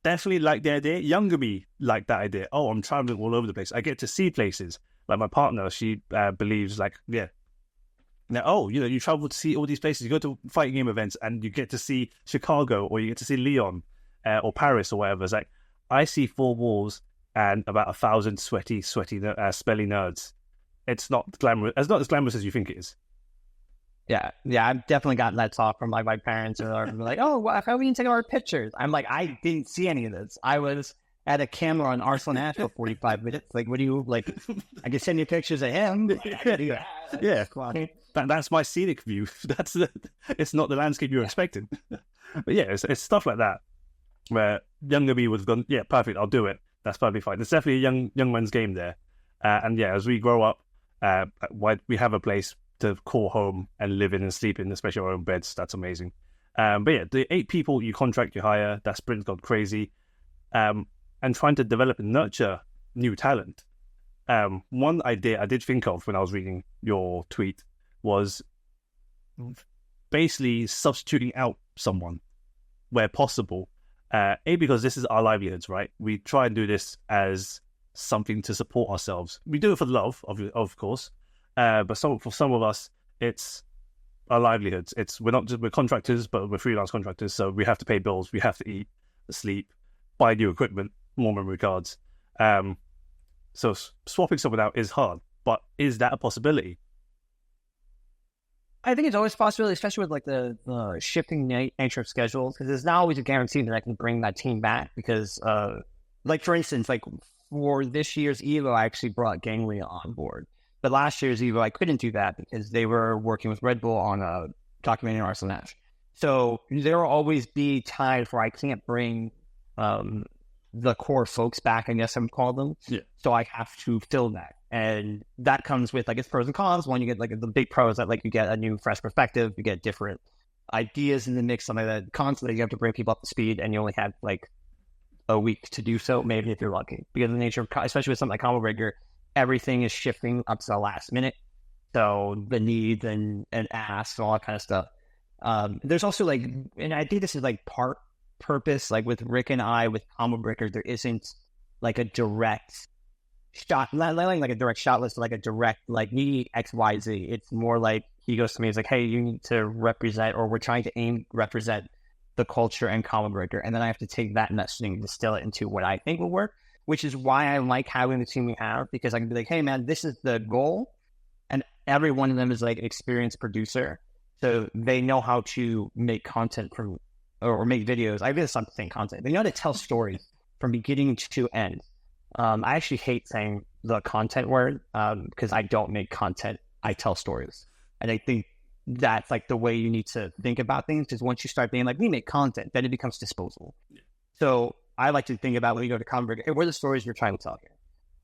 definitely like the idea. Younger me like that idea. Oh, I'm traveling all over the place. I get to see places. Like my partner, she believes now, you travel to see all these places. You go to fighting game events and you get to see Chicago, or you get to see Lyon, or Paris, or whatever. It's like, I see 4 walls and about 1,000 sweaty, smelly nerds. It's not glamorous. It's not as glamorous as you think it is. Yeah, I've definitely gotten that talk from my parents, who are like, "Oh, how are we gonna take our pictures?" I'm like, I didn't see any of this. I was at a camera on Arslan Ash for 45 minutes. What do you like? I can send you pictures of him. Yeah, that's my scenic view. It's not the landscape you're expecting. But yeah, it's stuff like that where younger me would have gone, yeah, perfect, I'll do it. That's perfectly fine. There's definitely a young man's game there. And as we grow up, we have a place to call home and live in and sleep in, especially our own beds. That's amazing. But yeah, the 8 people you contract, you hire, that sprint's gone crazy. And trying to develop and nurture new talent. One idea I did think of when I was reading your tweet was basically substituting out someone where possible. Because this is our livelihoods, right? We try and do this as something to support ourselves. We do it for the love, of course. But for some of us, it's our livelihoods. We're contractors, but we're freelance contractors, so we have to pay bills, we have to eat, sleep, buy new equipment, more memory cards. So swapping someone out is hard, but is that a possibility? I think it's always a possibility, especially with the shifting nature of schedules, because there's not always a guarantee that I can bring that team back. Because, for instance, for this year's EVO, I actually brought Ganglia on board. But last year's EVO, I couldn't do that because they were working with Red Bull on a documentary on Arslan Ash. So there will always be times where I can't bring the core folks back, I guess I would call them. Yeah. So I have to fill that. And that comes with, its pros and cons. One, you get, the big pros that, you get a new, fresh perspective. You get different ideas in the mix. Some of the cons that you have to bring people up to speed, and you only have, a week to do so, maybe, if you're lucky. Because of the nature of, especially with something like Combo Breaker, everything is shifting up to the last minute. So the needs and asks and all that kind of stuff. There's also, and I think this is, part purpose, with Rick and I, with Combo Breaker, there isn't, a direct shot, not a direct shot list, but a direct, you need X, Y, Z. It's more he goes to me, he's like, hey, you need to represent, or we're trying to represent the culture and Combo Breaker. And then I have to take that messaging and distill it into what I think will work, which is why I like having the team we have, because I can be like, hey, man, this is the goal. And every one of them is an experienced producer. So they know how to make content or make videos. I guess I'm saying content. They know how to tell stories from beginning to end. I actually hate saying the content word because I don't make content. I tell stories. And I think that's like the way you need to think about things, because once you start being like, we make content, then it becomes disposable. Yeah. So I like to think about when you go to Combo Breaker, hey, what are the stories we're trying to tell here?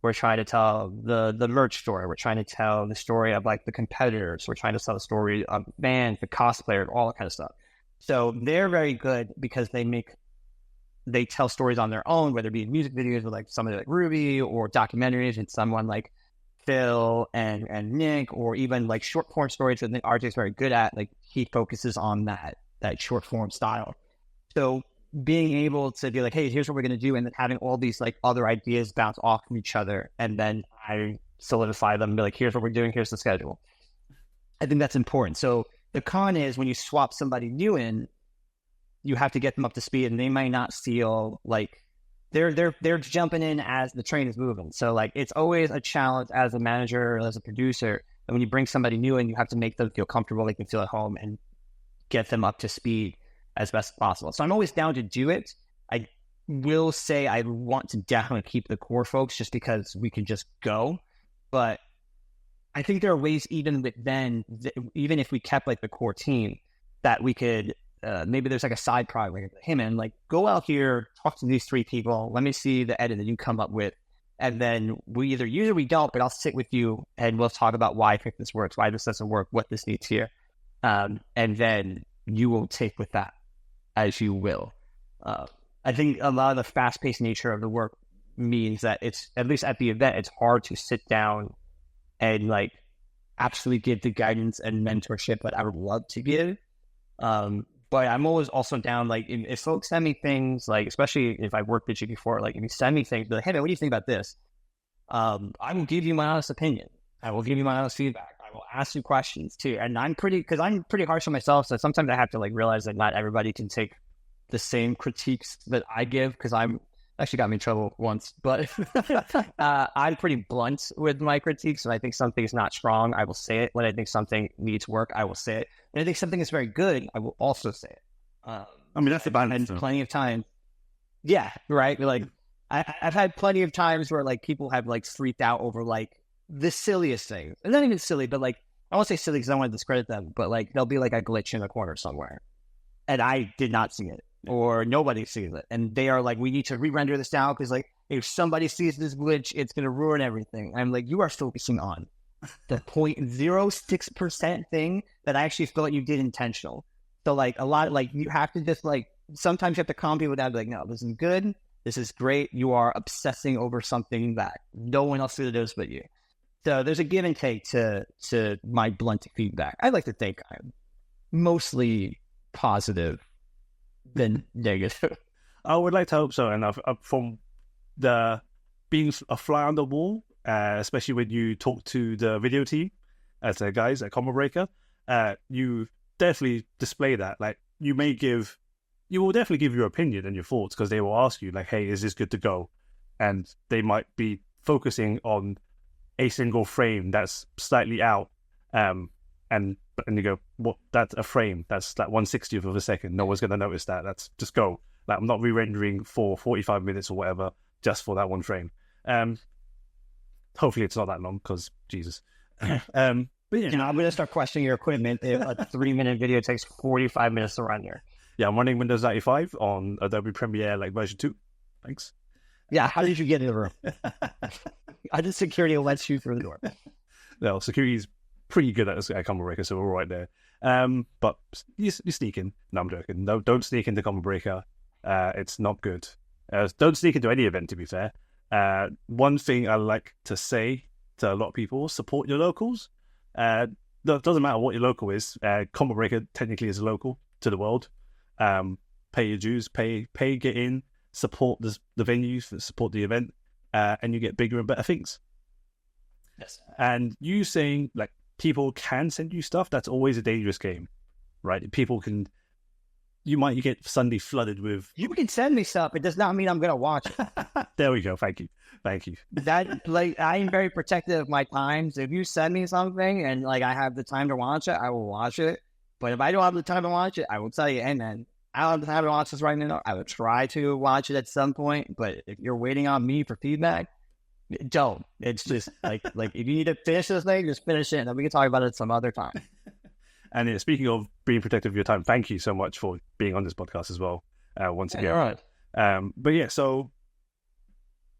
We're trying to tell the merch story. We're trying to tell the story of like the competitors. We're trying to tell the story of fans, the cosplayers, all that kind of stuff. So they're very good because they tell stories on their own, whether it be music videos with like somebody like Ruby, or documentaries and someone like Phil and Nick, or even like short form stories that I think RJ's very good at. Like he focuses on that short form style. So being able to be like, hey, here's what we're going to do, and then having all these like other ideas bounce off from each other, and then I solidify them and be like, here's what we're doing, here's the schedule. I think that's important. So the con is when you swap somebody new in, you have to get them up to speed, and they might not feel like they're jumping in as the train is moving. So like it's always a challenge as a manager or as a producer. And when you bring somebody new in, you have to make them feel comfortable, they can feel at home, and get them up to speed as best as possible. So I'm always down to do it. I will say I want to definitely keep the core folks just because we can just go. But I think there are ways even if we kept like the core team, that we could maybe there's like a side project. Hey man, like go out here, talk to these 3 people. Let me see the edit that you come up with. And then we either use it or we don't, but I'll sit with you and we'll talk about why I think this works, why this doesn't work, what this needs here. And then you will take with that as you will. I think a lot of the fast-paced nature of the work means that it's, at least at the event, it's hard to sit down and like absolutely give the guidance and mentorship that I would love to give. But I'm always also down, like, if folks send me things, like, especially if I've worked with you before, like, if you send me things, like, hey, man, what do you think about this? I will give you my honest opinion. I will give you my honest feedback. I will ask you questions, too. And I'm pretty harsh on myself, so sometimes I have to, like, realize that not everybody can take the same critiques that I give, because actually got me in trouble once, but I'm pretty blunt with my critiques. When I think something's not strong, I will say it. When I think something needs work, I will say it. When I think something is very good, I will also say it. I mean, that's the balance. And plenty of time. Yeah, right. Like I've had plenty of times where like people have like freaked out over like the silliest things. And not even silly, but like, I won't say silly because I don't want to discredit them, but like there'll be like a glitch in a corner somewhere, and I did not see it. Or nobody sees it, and they are like, we need to re-render this down because like if somebody sees this glitch, it's going to ruin everything. I'm like, you are focusing on the 0.06% thing that I actually feel like you did intentional. So like a lot, like you have to just like, sometimes you have to calm people down, like, no, this is good, this is great. You are obsessing over something that no one else knows but you. So there's a give and take to my blunt feedback. I like to think I'm mostly positive than negative. I would like to hope so. And from the being a fly on the wall, especially when you talk to the video team as the guys at Combo Breaker, you definitely display that. Like you will definitely give your opinion and your thoughts, because they will ask you like, hey, is this good to go? And they might be focusing on a single frame that's slightly out, and you go, what? That's a frame. That's like 1/60th of a second. No one's going to notice that. That's just go. Like I'm not re-rendering for 45 minutes or whatever just for that one frame. Hopefully it's not that long, because Jesus. But yeah, I'm going to start questioning your equipment if a 3-minute video takes 45 minutes to render. Yeah, I'm running Windows 95 on Adobe Premiere, like version 2. Thanks. Yeah, how did you get in the room? I did security lets you through the door. No, security is pretty good at Combo Breaker, so we're right there. But you sneak in. No, I'm joking. No, don't sneak into Combo Breaker. It's not good. Don't sneak into any event, to be fair. One thing I like to say to a lot of people, support your locals. It doesn't matter what your local is. Combo Breaker technically is local to the world. Pay your dues, pay, get in, support the venues, support the event, and you get bigger and better things. Yes. And you saying like people can send you stuff, that's always a dangerous game, right? People can, you might get suddenly flooded with. You can send me stuff. It does not mean I'm going to watch it. There we go. Thank you. That like I am very protective of my time. So if you send me something and like I have the time to watch it, I will watch it. But if I don't have the time to watch it, I will tell you, hey man, I don't have it watch this right now. I would try to watch it at some point, but if you're waiting on me for feedback, don't. It's just like if you need to finish this thing, just finish it, and then we can talk about it some other time. And speaking of being protective of your time, thank you so much for being on this podcast as well. Once again, all right. But yeah, so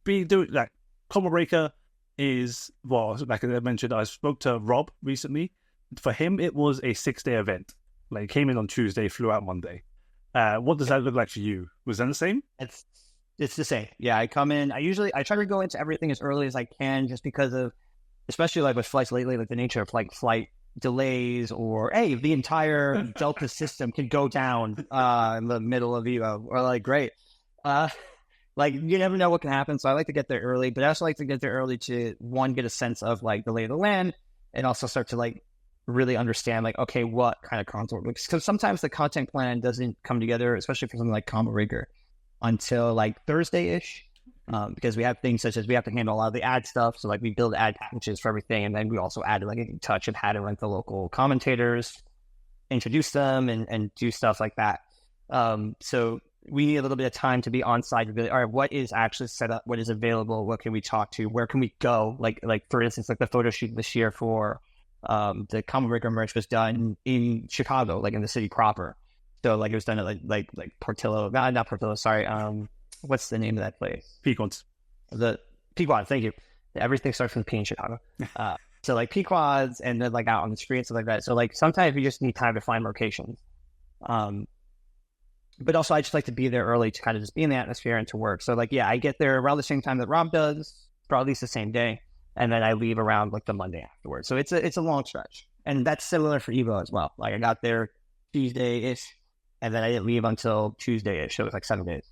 doing like Combo Breaker is, well, like I mentioned, I spoke to Rob recently. For him, it was a 6-day event. Like, came in on Tuesday, flew out Monday. What does that look like for you? Was that the same? It's the same. Yeah, I come in. I try to go into everything as early as I can, just because of, especially like with flights lately, like the nature of like flight delays, or hey, the entire Delta system can go down in the middle of EVO, or like great. Like, you never know what can happen, so I like to get there early, but I also like to get there early to, one, get a sense of like the lay of the land, and also start to like really understand like, okay, what kind of content, because sometimes the content plan doesn't come together, especially for something like Combo Breaker, until like Thursday-ish, because we have things such as we have to handle a lot of the ad stuff, so like we build ad packages for everything, and then we also add like a touch of having like the local commentators, introduce them, and do stuff like that. So we need a little bit of time to be on site to be like, all right, what is actually set up, what is available, what can we talk to, where can we go? Like for instance, like the photo shoot this year for the Combo Breaker merch was done in Chicago, like in the city proper. So like it was done at like Portillo, not Portillo, sorry. What's the name of that place? Pequod's. The Pequod's, thank you. Everything starts with P in Chicago. So like Pequod's, and then like out on the street and stuff like that. So like sometimes you just need time to find locations. But also I just like to be there early to kind of just be in the atmosphere and to work. So like, yeah, I get there around the same time that Rob does, or at least the same day. And then I leave around like the Monday afterwards. So it's a long stretch. And that's similar for EVO as well. Like I got there Tuesday-ish, and then I didn't leave until Tuesday-ish. So it was like 7 days.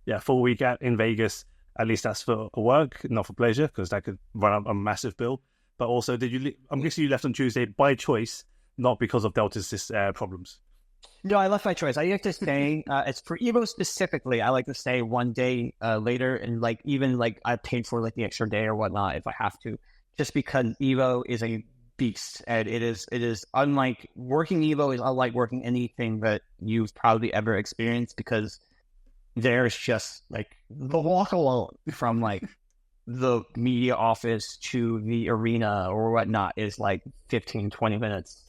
Yeah, full week out in Vegas. At least that's for work, not for pleasure, because that could run up a massive bill. But also, I'm guessing you left on Tuesday by choice, not because of Delta's problems. No, I left by choice. I like to stay. It's for EVO specifically. I like to stay one day later, and like even like I paid for like the extra day or whatnot if I have to, just because EVO is a beast, and it is unlike working EVO is unlike working anything that you've probably ever experienced, because there's just like the walk alone from like the media office to the arena or whatnot is like 15-20 minutes.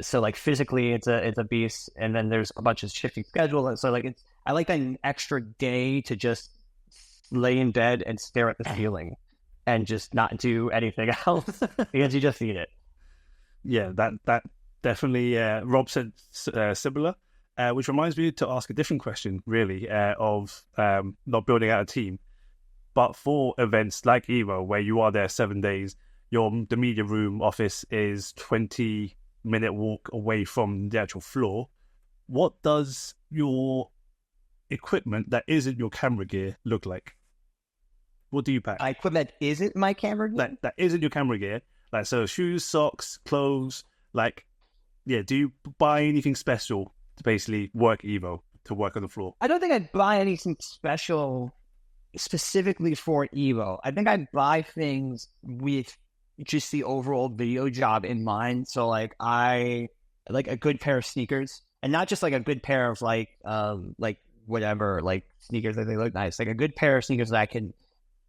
So like physically it's a beast, and then there's a bunch of shifting schedule, and so like I like that extra day to just lay in bed and stare at the ceiling and just not do anything else because you just need it. Yeah, that definitely Rob said similar, which reminds me to ask a different question really, of not building out a team, but for events like EVO where you are there 7 days, the media room office is 20-minute walk away from the actual floor. What does your equipment that isn't your camera gear look like? What do you pack? Equipment isn't my camera gear? That isn't your camera gear. Like, so shoes, socks, clothes, like, yeah, do you buy anything special to basically work EVO, to work on the floor? I don't think I'd buy anything special specifically for EVO. I think I'd buy things with just the overall video job in mind. So like I like a good pair of sneakers, and not just like a good pair of like whatever, like sneakers that they look nice, like a good pair of sneakers that I can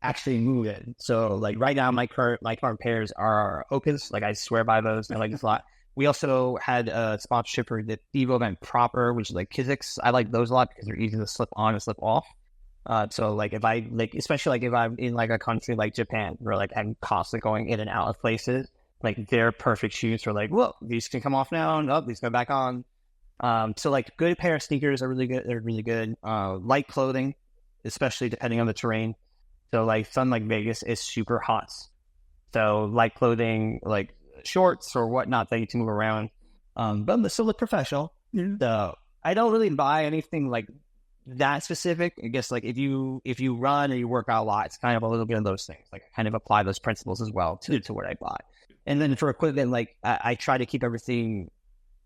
actually move in. So like right now my current pairs are Okas. Like I swear by those. I like this a lot. We also had a sponsorship for the EVO event proper, which is like Kizik's. I like those a lot because they're easy to slip on and slip off. So like if I like, especially like if I'm in like a country like Japan where like I'm constantly going in and out of places, like they're perfect shoes for like, whoa, these can come off now, and these go back on. So like good pair of sneakers are really good. They're really good. Light clothing, especially depending on the terrain. So like something like Vegas is super hot. So light clothing, like shorts or whatnot that you can move around. But they still look professional. Yeah. So I don't really buy anything like that specific. I guess like if you run or you work out a lot, it's kind of a little bit of those things. Like I kind of apply those principles as well to what I buy. And then for equipment, like I try to keep everything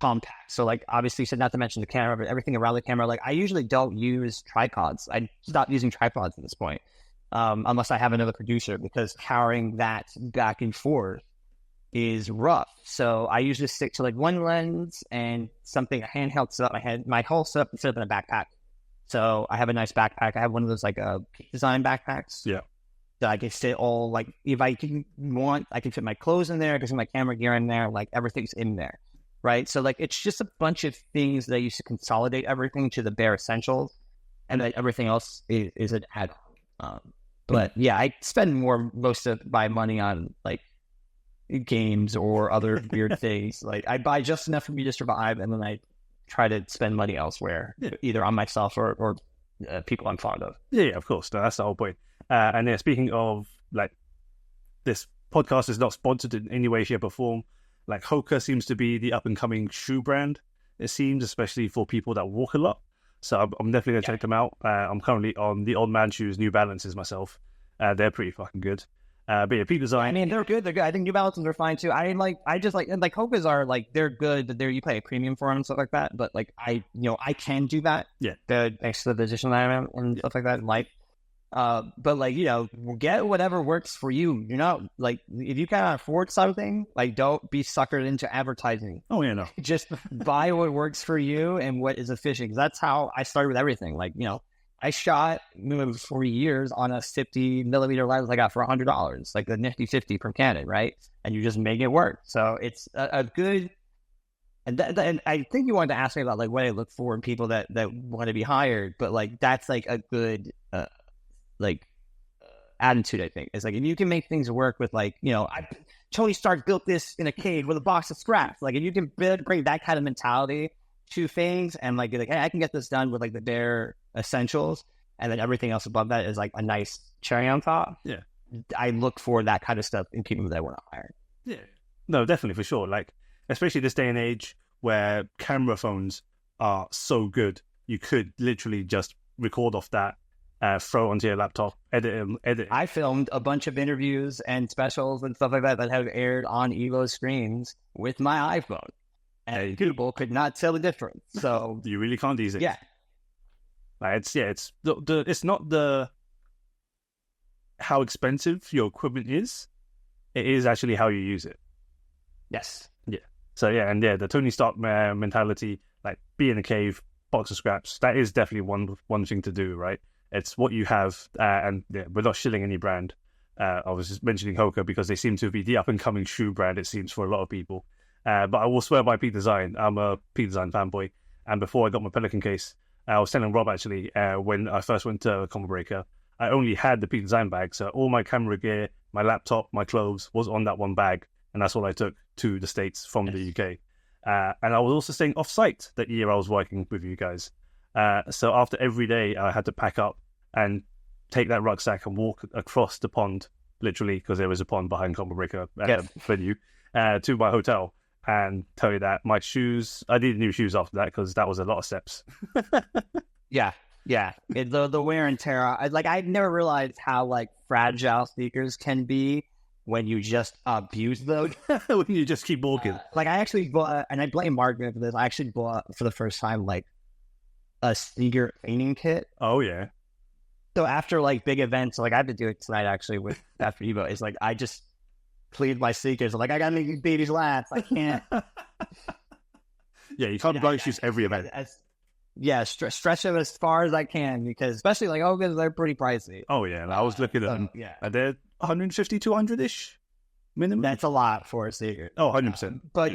compact. So like obviously, so not to mention the camera, but everything around the camera. Like I usually don't use tripods. I stopped using tripods at this point, unless I have another producer, because carrying that back and forth is rough. So I usually stick to like one lens and something, a handheld setup. My whole setup is set up in a backpack. So I have a nice backpack. I have one of those like Peak Design backpacks. Yeah. So I can fit all, like, if I can I can fit my clothes in there, I can fit my camera gear in there, like everything's in there. Right. So like it's just a bunch of things that I used to consolidate everything to the bare essentials, and then everything else is an add-on. But yeah, I spend most of my money on like games or other weird things. Like I buy just enough for me to survive, and then I try to spend money elsewhere, either on myself or people I'm fond of. Yeah, of course. No, that's the whole point. And yeah, speaking of, like, this podcast is not sponsored in any way, shape, or form. Like, Hoka seems to be the up-and-coming shoe brand, it seems, especially for people that walk a lot. So I'm definitely going to check them out. I'm currently on the Old Man Shoes New Balances myself. They're pretty fucking good. But yeah, Peak Design. I mean, they're good. They're good. I think New Balances are fine too. I just like Hokas are like, they're good. But you pay a premium for them and stuff like that. But like I can do that. Yeah. Thanks to the position that I'm in and stuff like that in life. But like, get whatever works for you. Like, if you can't afford something, like, don't be suckered into advertising. Oh yeah, no. Just buy what works for you and what is efficient. Because that's how I started with everything. Like, I shot for years on a 50 millimeter lens I got for $100, like the Nifty 50 from Canon, right? And you just make it work. So it's a good. And I think you wanted to ask me about like what I look for in people that want to be hired, but like that's like a good attitude. I think it's like if you can make things work with like Tony Stark built this in a cave with a box of scraps. Like if you can bring that kind of mentality to things and like hey, I can get this done with like the bare essentials, and then everything else above that is like a nice cherry on top. Yeah, I look for that kind of stuff in people that I want to hire. Yeah, no, definitely, for sure. Like, especially this day and age where camera phones are so good, you could literally just record off that, throw it onto your laptop, edit it. I filmed a bunch of interviews and specials and stuff like that have aired on EVO screens with my iPhone, and people could not tell the difference. So you really can't these days. Yeah. Like it's not the how expensive your equipment is. It is actually how you use it. Yes. Yeah. So yeah, and yeah, the Tony Stark mentality, like be in a cave, box of scraps. That is definitely one thing to do, right? It's what you have, and yeah, we're not shilling any brand. I was just mentioning Hoka because they seem to be the up and coming shoe brand. It seems for a lot of people. But I will swear by Peak Design. I'm a Peak Design fanboy, and before I got my Pelican case, I was telling Rob actually when I first went to Combo Breaker, I only had the Peak Design bag, so all my camera gear, my laptop, my clothes was on that one bag, and that's all I took to the States from the UK. And I was also staying off-site that year I was working with you guys. So after every day, I had to pack up and take that rucksack and walk across the pond, literally, because there was a pond behind Combo Breaker venue, to my hotel. And tell you that my shoes, I needed new shoes after that because that was a lot of steps. Yeah. The wear and tear. I've never realized how like fragile sneakers can be when you just abuse them. When you just keep walking. Like I actually bought, and I blame Margaret for this. I actually bought for the first time like a sneaker cleaning kit. Oh yeah. So after like big events, like I have to do it tonight actually with after EVO. It's like I just cleaned my sneakers. I'm like I gotta make these babies last. I can't. Yeah, you can't buy shoes every event. Stretch them as far as I can because especially like Hokas, they're pretty pricey. Oh yeah, and I was looking at them. Yeah, they're 150, 200-ish minimum. That's a lot for a sneaker. Oh, 100%. But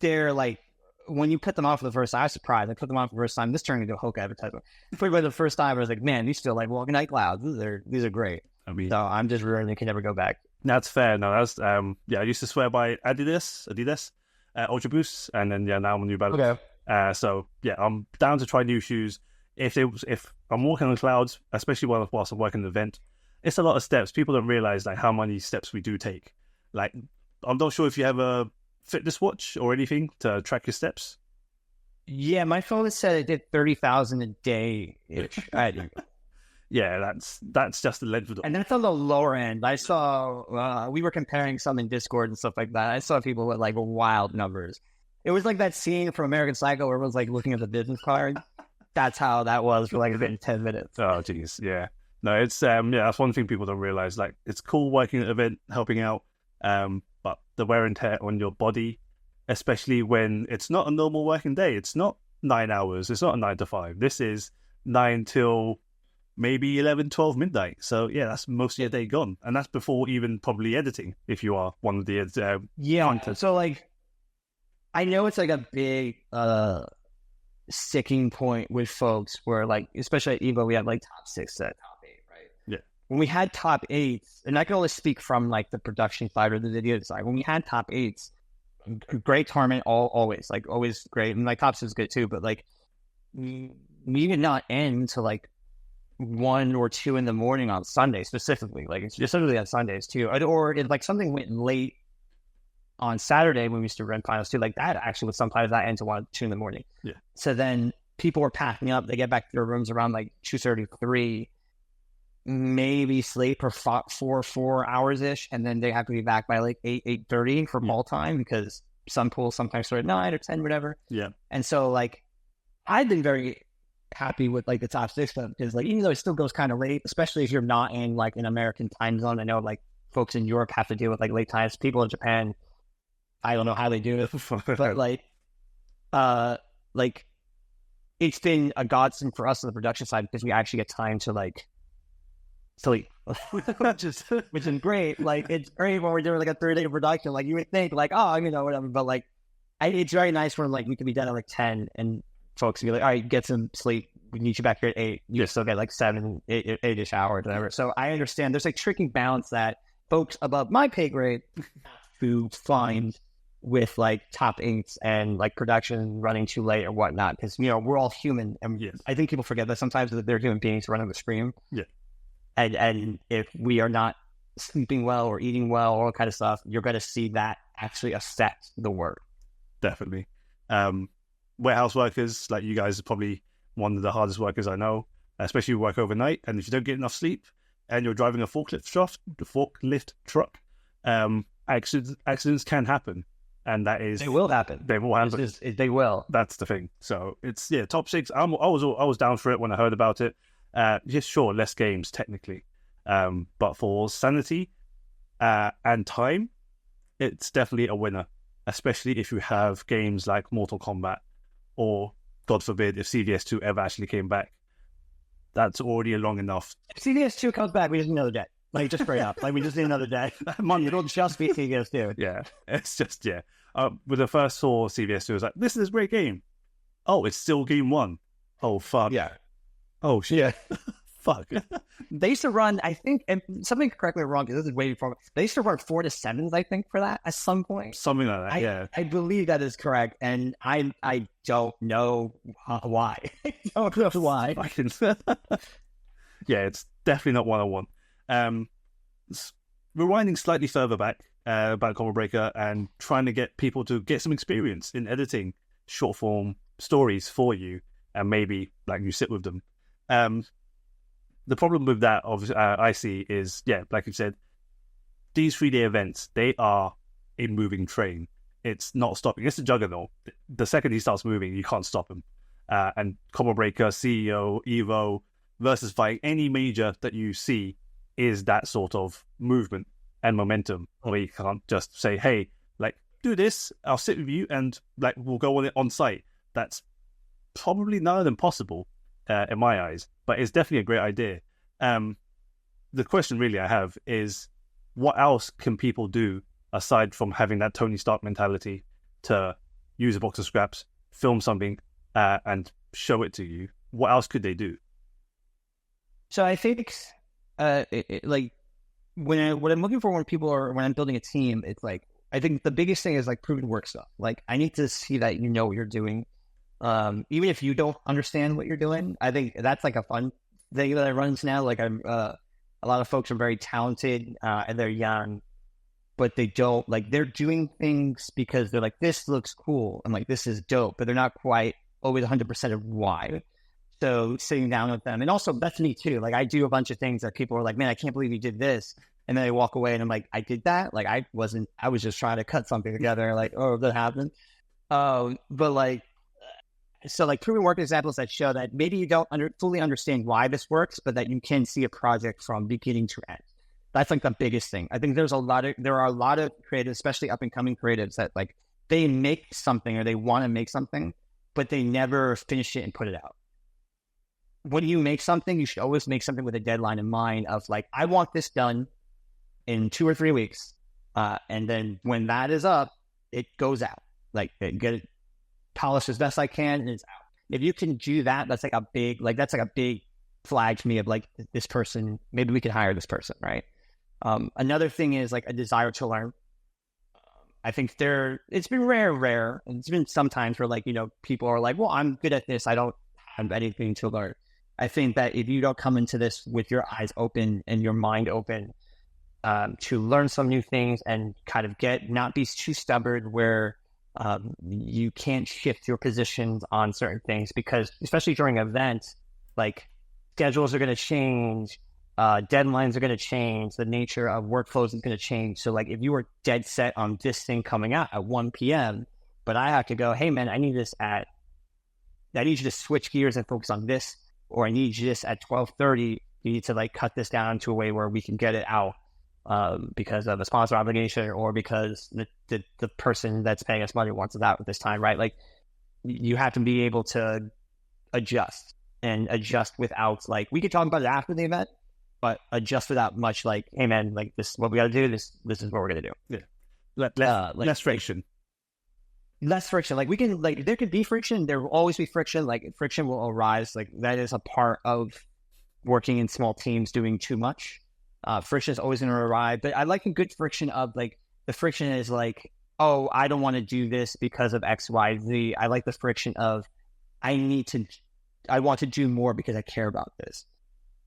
they're like when you put them on for the first time, I was surprised. I put them on for the first time. This turned into a Hoka advertisement. Put by the first time, I was like, man, these feel like walking night clouds. These are great. I mean, so I'm just ruined. They can never go back. That's fair. No, that's I used to swear by Adidas, Ultra Boost, and then now I'm a New Balance. Okay. So yeah, I'm down to try new shoes. If I'm walking on clouds, especially whilst I'm working an event, it's a lot of steps. People don't realize like how many steps we do take. Like, I'm not sure if you have a fitness watch or anything to track your steps. Yeah, my phone said it did 30,000 a day. Yeah, that's just the length of the... And that's on the lower end. I saw, we were comparing some in Discord and stuff like that. I saw people with like wild numbers. It was like that scene from American Psycho where everyone's like looking at the business card. That's how that was for like a bit in 10 minutes. Oh, jeez, yeah. No, it's, that's one thing people don't realize. Like, it's cool working at an event, helping out. but the wear and tear on your body, especially when it's not a normal working day. It's not 9 hours. It's not a 9 to 5. This is 9 till maybe 11, 12 midnight. So yeah, that's most of your day gone. And that's before even probably editing, if you are one of the content. So like, I know it's like a big sticking point with folks where like, especially at Evo, we have like top 6 to top 8, right? Yeah. When we had top 8s, and I can only speak from like the production side or the video side, when we had top 8s, great tournament, always great. And like top 6 is good too, but like we did not end until like 1 or 2 in the morning on Sunday specifically. Like it's specifically on Sundays too. Or if like something went late on Saturday when we used to run finals too, like that actually would sometimes that end to 1, 2 in the morning. Yeah. So then people were packing up. They get back to their rooms around like 2:33, maybe sleep for 4 hours ish, and then they have to be back by like 8:30 for ball time because some pools sometimes start at 9 or 10, whatever. Yeah. And so like I've been very happy with like the top 6 stuff because like even though it still goes kind of late, especially if you're not in like an American time zone. I know like folks in Europe have to deal with like late times. People in Japan, I don't know how they do it, but like it's been a godsend for us on the production side because we actually get time to like sleep, which is great. Like it's great when we're doing like a 3-day production. Like you would think like, oh, you know, whatever, but like it's very nice when like we can be done at like 10 and folks be like, all right, get some sleep. We need you back here at 8. You still get like 7, 8-ish hours, whatever. So I understand there's like tricky balance that folks above my pay grade have to find with like top 8s and like production running too late or whatnot. Because, you know, we're all human. And yes. I think people forget that sometimes that they're human beings running the stream. Yeah. And if we are not sleeping well or eating well, all kind of stuff, you're going to see that actually affect the work. Definitely. Warehouse workers, like you guys, are probably one of the hardest workers I know, especially if you work overnight. And if you don't get enough sleep and you're driving a forklift truck, accidents can happen. And that is... They will happen. They will happen. They will. That's the thing. So it's, yeah, top 6. I was down for it when I heard about it. Just sure, less games technically. But for sanity and time, it's definitely a winner. Especially if you have games like Mortal Kombat or, God forbid, if CVS2 ever actually came back. That's already long enough. If CVS2 comes back, we just need another day. Like, just straight up. Like, we just need another day. Mom, you don't just beat CVS2. Yeah, it's just, yeah. When I first saw CVS2, I was like, this is a great game. Oh, it's still game 1. Oh, fuck. Yeah. Oh, shit. Yeah. Fuck. They used to run, I think, and something correct me wrong, because this is way before, they used to run 4 to 7s, I think, for that at some point. Something like that, yeah. I believe that is correct, and I don't know why. I don't know why. Yeah, it's definitely not one I want. Rewinding slightly further back about Combo Breaker and trying to get people to get some experience in editing short form stories for you, and maybe like you sit with them. The problem with that, obviously, I see is, yeah, like you said, these 3-day events, they are a moving train. It's not stopping. It's a juggernaut. The second he starts moving, you can't stop him. And Combo Breaker, CEO, EVO, versus fighting any major that you see is that sort of movement and momentum where you can't just say, hey, like, do this, I'll sit with you, and like we'll go on it on site. That's probably none of them possible in my eyes, but it's definitely a great idea. The question really I have is, what else can people do aside from having that Tony Stark mentality to use a box of scraps, film something, and show it to you? What else could they do? So I think, like, what I'm looking for when I'm building a team, it's like, I think the biggest thing is like proven work stuff. Like, I need to see that you know what you're doing. Even if you don't understand what you're doing, I think that's like a fun thing that runs now. Like, a lot of folks are very talented and they're young, but they don't, like, they're doing things because they're like, this looks cool and like, this is dope, but they're not quite always 100% of why. So sitting down with them, and also that's me too. Like, I do a bunch of things that people are like, man, I can't believe you did this. And then I walk away and I'm like, I did that. Like, I was just trying to cut something together. Like, oh, that happened. But like, so like proven work examples that show that maybe you don't fully understand why this works, but that you can see a project from beginning to end. That's like the biggest thing. I think there are a lot of creatives, especially up and coming creatives, that like they make something or they want to make something, but they never finish it and put it out. When you make something, you should always make something with a deadline in mind of like, I want this done in 2 or 3 weeks. And then when that is up, it goes out. Like, get it polished as best I can, and it's out. If you can do that, that's like a big flag to me of like, this person, maybe we can hire this person, right? Another thing is like a desire to learn. I think it's been rare. And it's been sometimes where like, people are like, well, I'm good at this, I don't have anything to learn. I think that if you don't come into this with your eyes open and your mind open, to learn some new things and kind of not be too stubborn where you can't shift your positions on certain things, because especially during events, like schedules are going to change, deadlines are going to change, the nature of workflows is going to change. So like if you were dead set on this thing coming out at 1 p.m., but I have to go, hey man, I need you to switch gears and focus on this, or I need you this at 12:30. You need to like cut this down to a way where we can get it out because of a sponsor obligation, or because the person that's paying us money wants it out at this time, right? Like you have to be able to adjust without like, we could talk about it after the event, but adjust without much like, hey man, like this is what we got to do. This is what we're going to do. Yeah. Less friction. Less friction. Like we can, like there could be friction. There will always be friction. Like friction will arise. Like that is a part of working in small teams, doing too much. Friction is always going to arise. But I like a good friction of like, the friction is like, oh, I don't want to do this because of X, Y, Z. I like the friction of I want to do more because I care about this.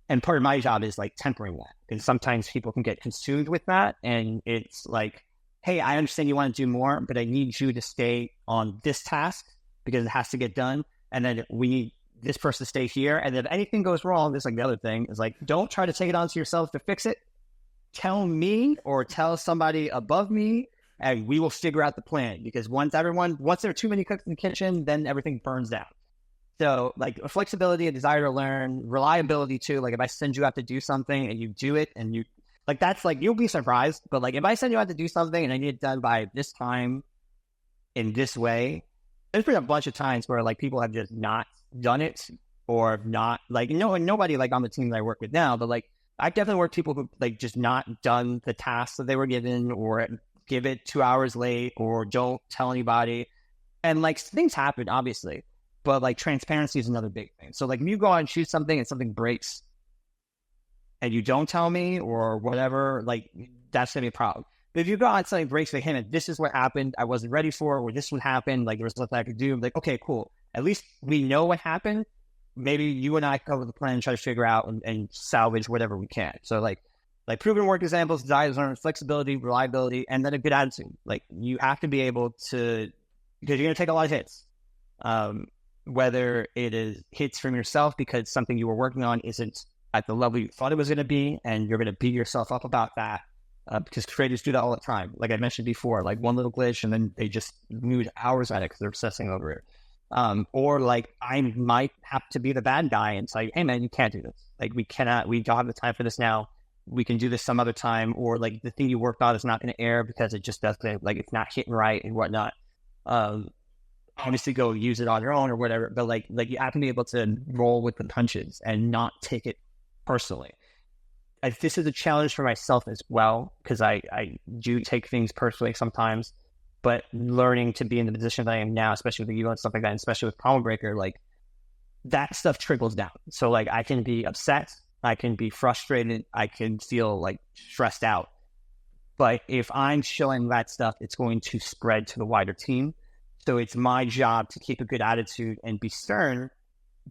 And part of my job is like tempering that, because sometimes people can get consumed with that. And it's like, hey, I understand you want to do more, but I need you to stay on this task because it has to get done. And then we need this person to stay here. And if anything goes wrong, this like the other thing is like, don't try to take it onto yourself to fix it. Tell me or tell somebody above me, and we will figure out the plan. Because once there are too many cooks in the kitchen, then everything burns down. So like a flexibility, a desire to learn, reliability too. Like if I send you out to do something and you do it and you like, that's like, you'll be surprised. But like if I send you out to do something and I need it done by this time in this way, there's been a bunch of times where like people have just not done it, or not like, nobody like on the team that I work with now, but like I've definitely worked with people who like just not done the tasks that they were given, or give it 2 hours late, or don't tell anybody. And like things happen, obviously. But like transparency is another big thing. So like if you go out and shoot something and something breaks and you don't tell me or whatever, like that's gonna be a problem. But if you go out and something breaks, like, hey man, this is what happened, I wasn't ready for it, or this would happen, like there was nothing I could do. I'm like, okay, cool. At least we know what happened. Maybe you and I cover the plan and try to figure out and salvage whatever we can. So like proven work examples, desire to learn, flexibility, reliability, and then a good attitude. Like you have to be able to, because you're gonna take a lot of hits. Whether it is hits from yourself because something you were working on isn't at the level you thought it was going to be, and you're going to beat yourself up about that, because creators do that all the time. Like I mentioned before, like one little glitch and then they just lose hours at it because they're obsessing over it. Or like I might have to be the bad guy and say, hey man, you can't do this. Like we don't have the time for this now. We can do this some other time. Or like the thing you worked on is not going to air because it just doesn't, like it's not hitting right and whatnot. Obviously go use it on your own or whatever, but like you have to be able to roll with the punches and not take it personally. This is a challenge for myself as well, because I do take things personally sometimes, but learning to be in the position that I am now, especially with the EVO and stuff like that, and especially with Combo Breaker, like that stuff trickles down. So like I can be upset, I can be frustrated, I can feel like stressed out, but if I'm showing that stuff, it's going to spread to the wider team. So it's my job to keep a good attitude and be stern,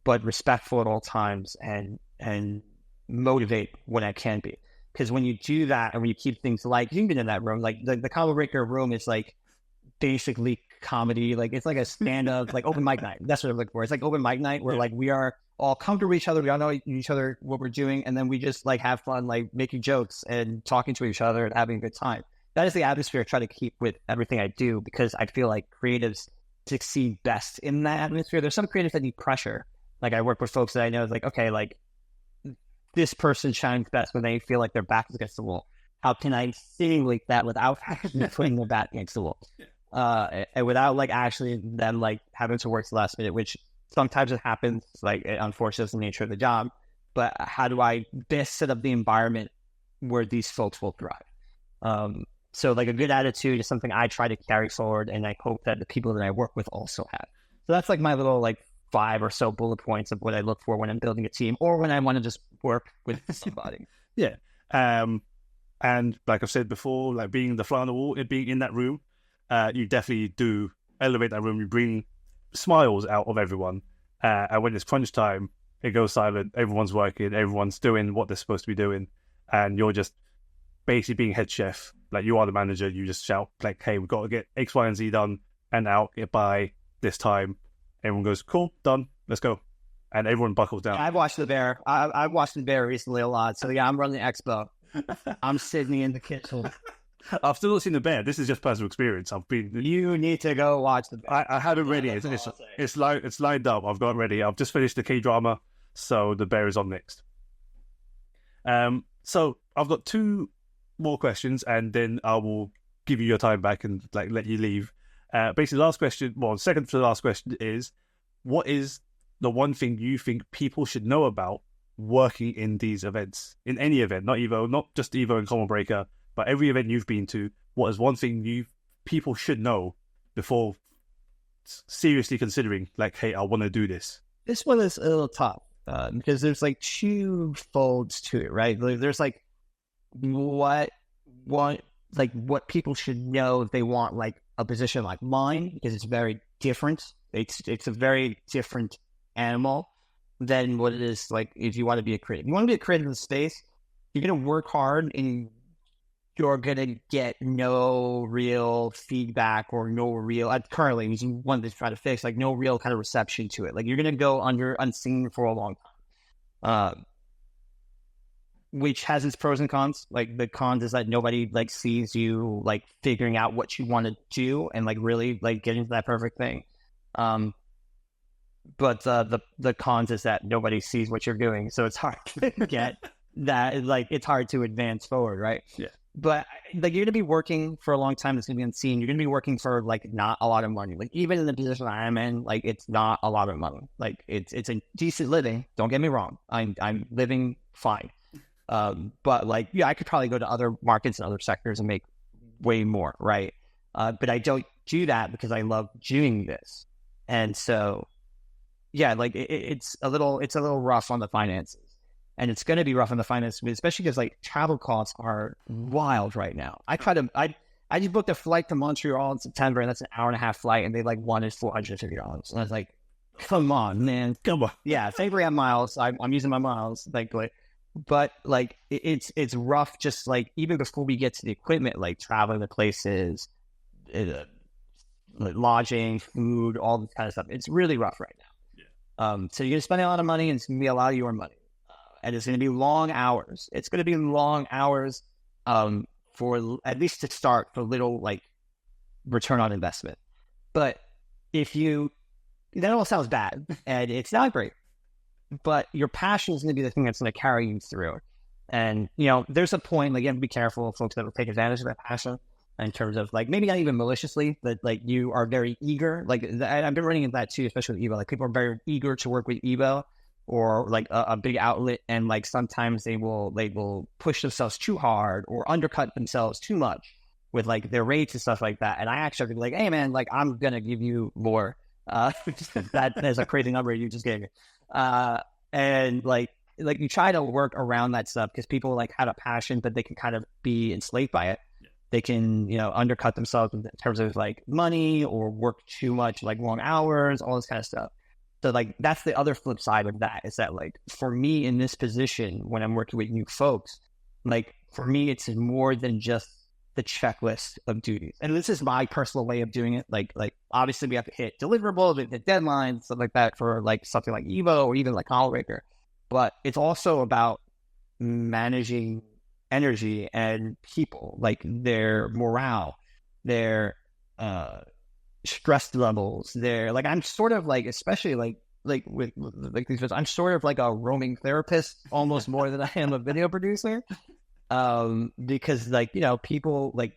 but respectful at all times, and motivate when I can be. Because when you do that, and when you keep things light, you've been in that room, like the Combo Breaker room is like basically comedy. Like it's like a stand-up, like open mic night. That's what I'm looking for. It's like open mic night where like we are all comfortable with each other. We all know each other, what we're doing. And then we just like have fun, like making jokes and talking to each other and having a good time. That is the atmosphere I try to keep with everything I do, because I feel like creatives succeed best in that atmosphere. There's some creatives that need pressure. Like I work with folks that I know is like, okay, like this person shines best when they feel like their back is against the wall. How can I simulate that without actually putting their back against the wall? And without like actually them like having to work the last minute, which sometimes it happens, like unfortunately it's the nature of the job. But how do I best set up the environment where these folks will thrive? So like a good attitude is something I try to carry forward, and I hope that the people that I work with also have. So that's like my little like 5 or so bullet points of what I look for when I'm building a team or when I want to just work with somebody. Yeah. And like I've said before, like being the fly on the wall, being in that room, you definitely do elevate that room. You bring smiles out of everyone. And when it's crunch time, it goes silent. Everyone's working. Everyone's doing what they're supposed to be doing. And you're just basically being head chef. Like you are the manager. You just shout like, hey, we've got to get X, Y, and Z done and out by this time. Everyone goes, cool, done, let's go. And everyone buckles down. I've watched The Bear. I've watched The Bear recently a lot. So yeah, I'm running the expo. I'm sitting in the kitchen. I've still not seen The Bear. This is just personal experience. You need to go watch The Bear. I haven't ready it. It's lined up. I've got it ready. I've just finished the K-drama, so The Bear is on next. So I've got 2 more questions, and then I will give you your time back and like let you leave. Basically, last question, second to the last question is, what is the one thing you think people should know about working in these events, in any event, not EVO, not just EVO and Combo Breaker, but every event you've been to? What is one thing people should know before seriously considering, like, hey, I want to do this? This one is a little tough because there's like 2 folds to it, right? There's like what people should know if they want like a position like mine, because it's very different. It's a very different animal than what it is like if you want to be a creative. You want to be a creative in the space, you're going to work hard and you're going to get no real feedback or no real, currently, which is one to try to fix, like no real kind of reception to it. Like you're going to go unseen for a long time. Which has its pros and cons. Like the cons is that nobody like sees you like figuring out what you want to do and like really like getting to that perfect thing. But the cons is that nobody sees what you're doing, so it's hard to get that. Like it's hard to advance forward, right? Yeah. But like you're gonna be working for a long time. It's gonna be unseen. You're gonna be working for like not a lot of money. Like even in the position I am in, like it's not a lot of money. Like it's a decent living. Don't get me wrong. I'm living fine. But like, yeah, I could probably go to other markets and other sectors and make way more, right? But I don't do that because I love doing this. And so, yeah, like it's a little rough on the finances, and it's going to be rough on the finances, especially because like travel costs are wild right now. I just booked a flight to Montreal in September, and that's an 1.5-hour flight, and they like wanted $450. And I was like, come on, man. Come on. Yeah, thankfully I have miles. I'm using my miles, thankfully. But like it's rough, just like even before we get to the equipment, like traveling to places, lodging, food, all this kind of stuff. It's really rough right now. Yeah. So you're gonna spend a lot of money, and it's gonna be a lot of your money, and it's gonna be long hours. It's gonna be long hours, for at least to start, for little like return on investment. But that all sounds bad, and it's not great. But your passion is going to be the thing that's going to carry you through. And, you know, there's a point, like, you have to be careful of folks that will take advantage of that passion in terms of, like, maybe not even maliciously, but, like, you are very eager. Like, I've been running into that, too, especially with EVO. Like, people are very eager to work with EVO or, like, a big outlet. And, like, sometimes they will push themselves too hard or undercut themselves too much with, like, their rates and stuff like that. And I actually be like, hey, man, like, I'm going to give you more. That is a crazy number you just gave me. And like you try to work around that stuff because people like had a passion, but they can kind of be enslaved by it. Yeah. They can, you know, undercut themselves in terms of like money or work too much, like long hours, all this kind of stuff. So like, that's the other flip side of that, is that like, for me in this position, when I'm working with new folks, like for me, it's more than just the checklist of duties. And this is my personal way of doing it. Like obviously we have to hit deliverables, we hit deadlines, stuff like that for like something like EVO or even like Combo Breaker. But it's also about managing energy and people, like their morale, their stress levels, their, like, I'm sort of like, especially like like these videos. I'm sort of like a roaming therapist almost more than I am a video producer. Because like, you know, people like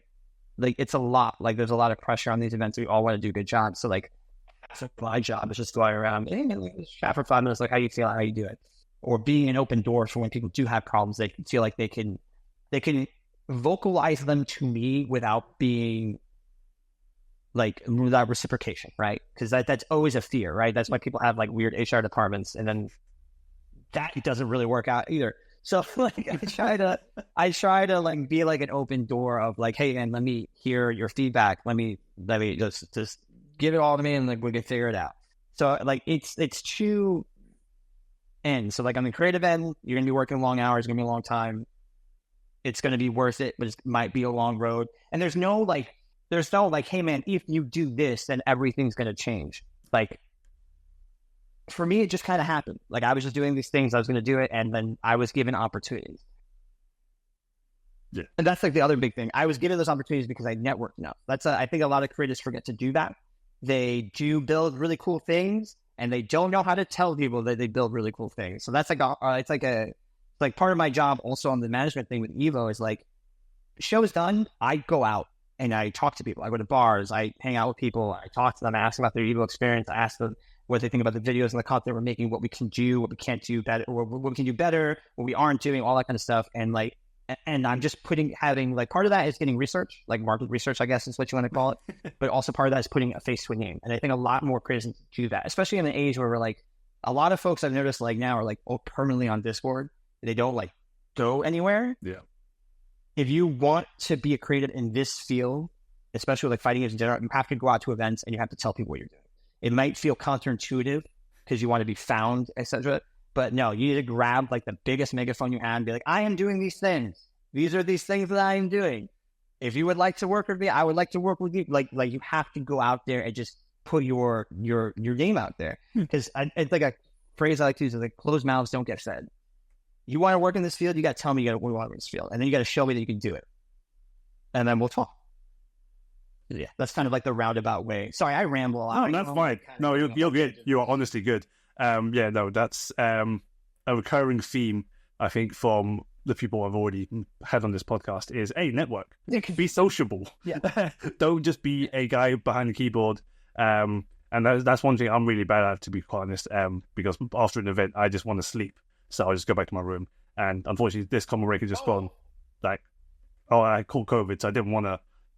it's a lot, like there's a lot of pressure on these events. We all want to do a good job. So like, my job is just going around, hey, chat for 5 minutes, like how you feel, how you do it, or being an open door for when people do have problems, they feel like they can vocalize them to me without being like without reciprocation, right? Because that's always a fear, right? That's why people have like weird HR departments, and then that doesn't really work out either. So like I try to like be like an open door of like, hey, and let me hear your feedback. Let me just give it all to me, and like we can figure it out. So like it's two ends. So like on the creative end, you're gonna be working long hours, it's gonna be a long time. It's gonna be worth it, but it might be a long road. And there's no like, hey man, if you do this, then everything's gonna change. Like for me, it just kind of happened. Like I was just doing these things, I was gonna do it, and then I was given opportunities. Yeah. And that's like the other big thing. I was given those opportunities because I networked enough. I think a lot of creators forget to do that. They do build really cool things, and they don't know how to tell people that they build really cool things. So that's like it's like part of my job also on the management thing with Evo is like, show is done, I go out and I talk to people. I go to bars, I hang out with people, I talk to them, I ask them about their Evo experience, I ask them what they think about the videos and the content we're making, what we can do, what we can't do better, or what we can do better, what we aren't doing, all that kind of stuff. And I'm just having like, part of that is getting research, like market research, I guess is what you want to call it. But also part of that is putting a face to a name. And I think a lot more creators do that, especially in an age where we're like, a lot of folks I've noticed like now are like permanently on Discord. They don't like go anywhere. Yeah. If you want to be a creative in this field, especially like fighting games in general, you have to go out to events and you have to tell people what you're doing. It might feel counterintuitive because you want to be found, etc. But no, you need to grab like the biggest megaphone you have and be like, I am doing these things. These are these things that I am doing. If you would like to work with me, I would like to work with you. Like you have to go out there and just put your name out there. Because it's like a phrase I like to use is like, closed mouths don't get fed. You want to work in this field, you got to tell me you want to work in this field. And then you got to show me that you can do it. And then we'll talk. Yeah, that's kind of like the roundabout way. Sorry, I ramble a lot. No, that's fine. No, you're good. You are honestly good. Yeah, no, that's a recurring theme, I think, from the people I've already had on this podcast is, hey, network. Be sociable. Yeah. Don't just be a guy behind the keyboard. And that's one thing I'm really bad at, to be quite honest, because after an event, I just want to sleep. So I just go back to my room. And unfortunately, this Combo Breaker just gone, like, I caught COVID, so I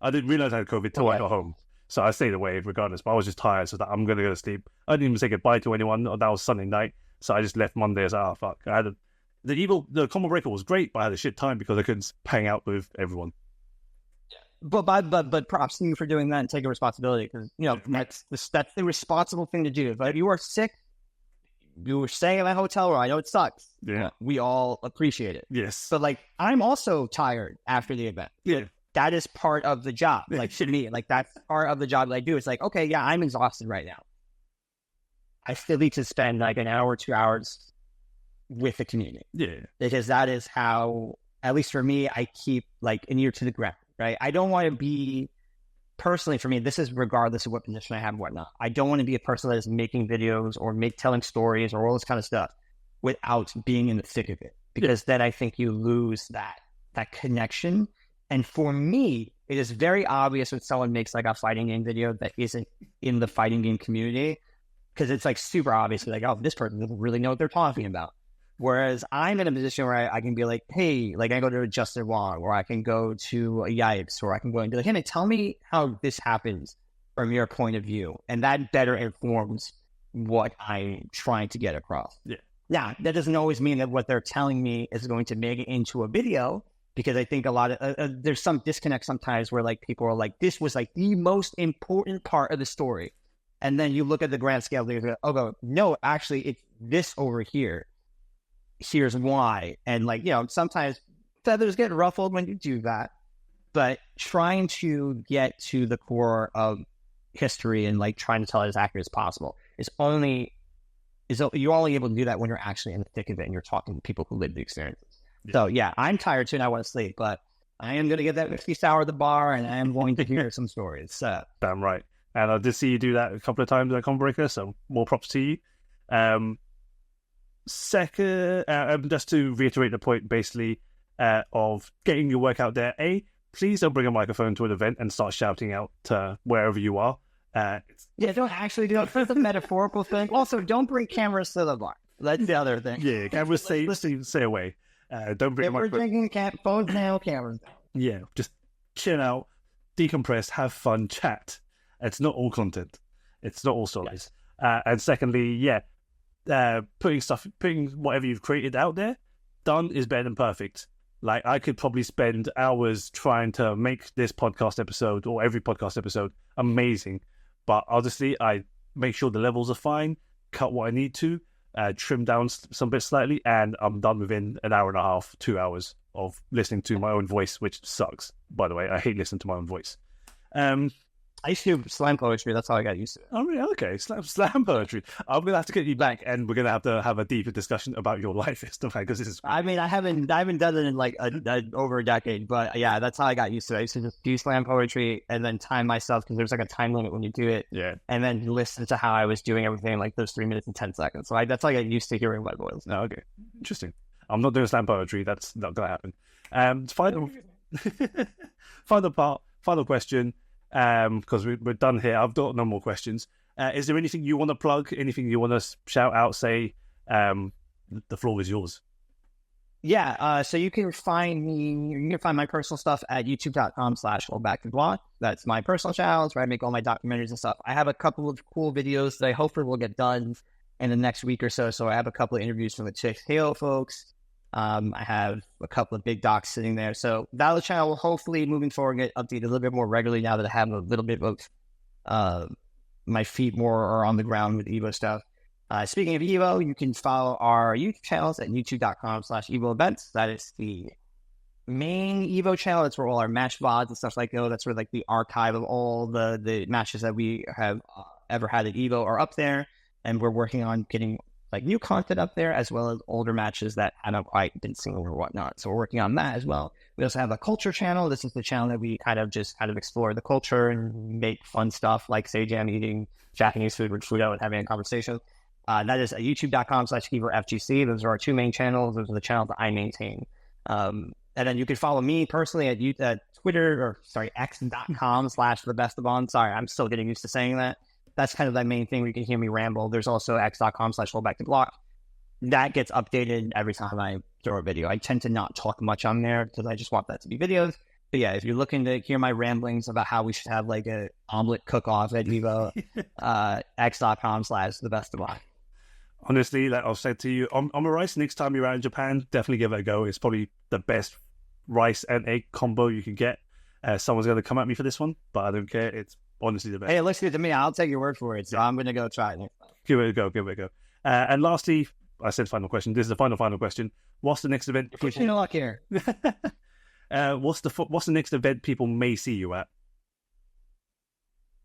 didn't realize I had COVID till I got home. So I stayed away regardless, but I was just tired, so that I'm going to go to sleep. I didn't even say goodbye to anyone. That was Sunday night. So I just left Monday as, fuck. The Combo Breaker was great, but I had a shit time because I couldn't hang out with everyone. But props to you for doing that and taking responsibility, because, you know, that's the responsible thing to do. But if you are sick, you were staying in that hotel room, I know it sucks. Yeah. We all appreciate it. Yes. But like, I'm also tired after the event. Yeah. That is part of the job. Like, to me, like, that's part of the job that I do. It's like, okay, yeah, I'm exhausted right now. I still need to spend like an hour, 2 hours with the community. Yeah. Because that is how, at least for me, I keep like an ear to the ground, right? I don't want to be, personally for me, this is regardless of what position I have and whatnot. I don't want to be a person that is making videos or telling stories or all this kind of stuff without being in the thick of it. Because then I think you lose that connection. And for me, it is very obvious when someone makes like a fighting game video that isn't in the fighting game community, because it's like super obvious, like, oh, this person doesn't really know what they're talking about. Whereas I'm in a position where I can be like, hey, like I go to a Justin Wong, or I can go to a Yipes, or I can go and be like, hey, tell me how this happens from your point of view. And that better informs what I'm trying to get across. Yeah. Now, that doesn't always mean that what they're telling me is going to make it into a video, because I think a lot of, there's some disconnect sometimes where like people are like, this was like the most important part of the story. And then you look at the grand scale, they go, no, actually it's this over here. Here's why. And like, you know, sometimes feathers get ruffled when you do that, but trying to get to the core of history and like trying to tell it as accurate as possible you're only able to do that when you're actually in the thick of it and you're talking to people who live the experiences. Yeah. So yeah, I'm tired too and I want to sleep, but I am going to get that whiskey sour at the bar and I am going to hear some stories. So. Damn right. And I did see you do that a couple of times at Combo Breaker, so more props to you. Second, just to reiterate the point, basically, of getting your work out there. Please don't bring a microphone to an event and start shouting out to wherever you are. Don't actually do it. It's a metaphorical thing. Also, don't bring cameras to the bar. That's the other thing. Yeah, cameras stay away. Don't bring. If we're drinking phones now, cameras down. Yeah, just chill out, decompress, have fun, chat. It's not all content. It's not all stories. And secondly, putting whatever you've created out there, done is better than perfect. Like, I could probably spend hours trying to make this podcast episode or every podcast episode amazing, but honestly, I make sure the levels are fine, cut what I need to, trim down some bits slightly, and I'm done within an hour and a half, 2 hours of listening to my own voice, which sucks, by the way. I hate listening to my own voice. I used to do slam poetry. That's how I got used to it. Oh, really? Okay. Slam poetry. I'm going to have to get you back, and we're going to have a deeper discussion about your life, Esteban, because this is... I mean, I haven't done it in like over a decade, but yeah, that's how I got used to it. I used to just do slam poetry and then time myself, because there's like a time limit when you do it. Yeah. And then listen to how I was doing everything in like those 3 minutes and 10 seconds. So that's how I got used to hearing my voice. Oh, okay. Interesting. I'm not doing slam poetry. That's not going to happen. Final question. Because we're done here. I've got no more questions. Is there anything you want to plug? Anything you want to shout out? Say, the floor is yours. Yeah. So you can find me. You can find my personal stuff at youtube.com/holdbacktheblog. That's my personal channels where I make all my documentaries and stuff. I have a couple of cool videos that I hopefully will get done in the next week or so. So I have a couple of interviews from the Chick Halo folks. I have a couple of big docs sitting there. So that channel will hopefully moving forward get updated a little bit more regularly now that I have a little bit of my feet more are on the ground with Evo stuff. Speaking of Evo, you can follow our YouTube channels at youtube.com/EVO Events. That is the main Evo channel. That's where all our match VODs and stuff like that. That's where like the archive of all the matches that we have ever had at Evo are up there. And we're working on getting like new content up there, as well as older matches that haven't quite been seen or whatnot. So we're working on that as well. We also have a culture channel. This is the channel that we kind of explore the culture and make fun stuff like say jam eating Japanese food with Fudo and having a conversation. That is at youtube.com/EVOFGC. Those are our two main channels. Those are the channels that I maintain. And then you can follow me personally at x.com/TheBesteban. Sorry, I'm still getting used to saying that. That's kind of the main thing where you can hear me ramble. There's also x.com/holdbacktheblog. That gets updated every time I throw a video. I tend to not talk much on there because I just want that to be videos. But yeah, if you're looking to hear my ramblings about how we should have like a omelet cook-off at Evo, x.com/TheBesteban. Honestly, like I've said to you, on a rice, next time you're out in Japan, definitely give it a go. It's probably the best rice and egg combo you can get. Someone's going to come at me for this one, but I don't care. It's honestly the best. Hey, listen to me. I'll take your word for it. So I'm going to go try it next time. Give it a go. And lastly, I said final question. This is the final question. What's the next event? Push me luck here. What's the next event people may see you at?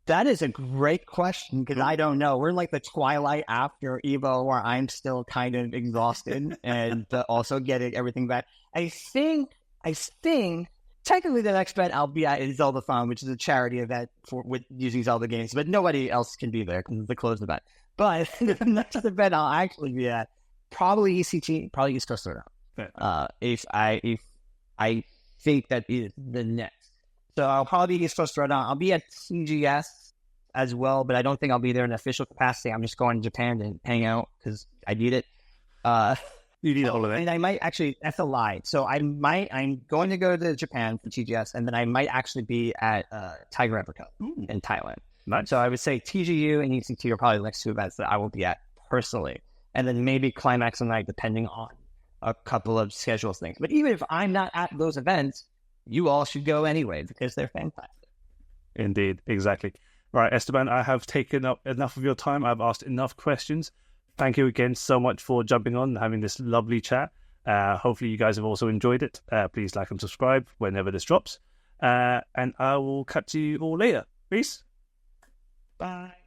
That is a great question because I don't know. We're like the twilight after Evo where I'm still kind of exhausted and also getting everything back. I think technically the next event I'll be at is Zelda Fun, which is a charity event with using Zelda games, but nobody else can be there because it's the closed event. But the next event I'll actually be at, probably ECT, probably East Coast Throwdown. If I think that is the next. So I'll probably be East Coast Throwdown. I'll be at TGS as well, but I don't think I'll be there in official capacity. I'm just going to Japan to hang out because I need it. You need all of that. And I might actually, that's a lie. So I'm going to go to Japan for TGS, and then I might actually be at Tiger Africa in Thailand. Nice. So I would say TGU and ECT are probably the next two events that I will be at personally. And then maybe Climax and Night, depending on a couple of schedule things. But even if I'm not at those events, you all should go anyway because they're fantastic. Indeed, exactly. Right, Esteban, I have taken up enough of your time. I've asked enough questions. Thank you again so much for jumping on and having this lovely chat. Hopefully you guys have also enjoyed it. Please like and subscribe whenever this drops. And I will catch you all later. Peace. Bye.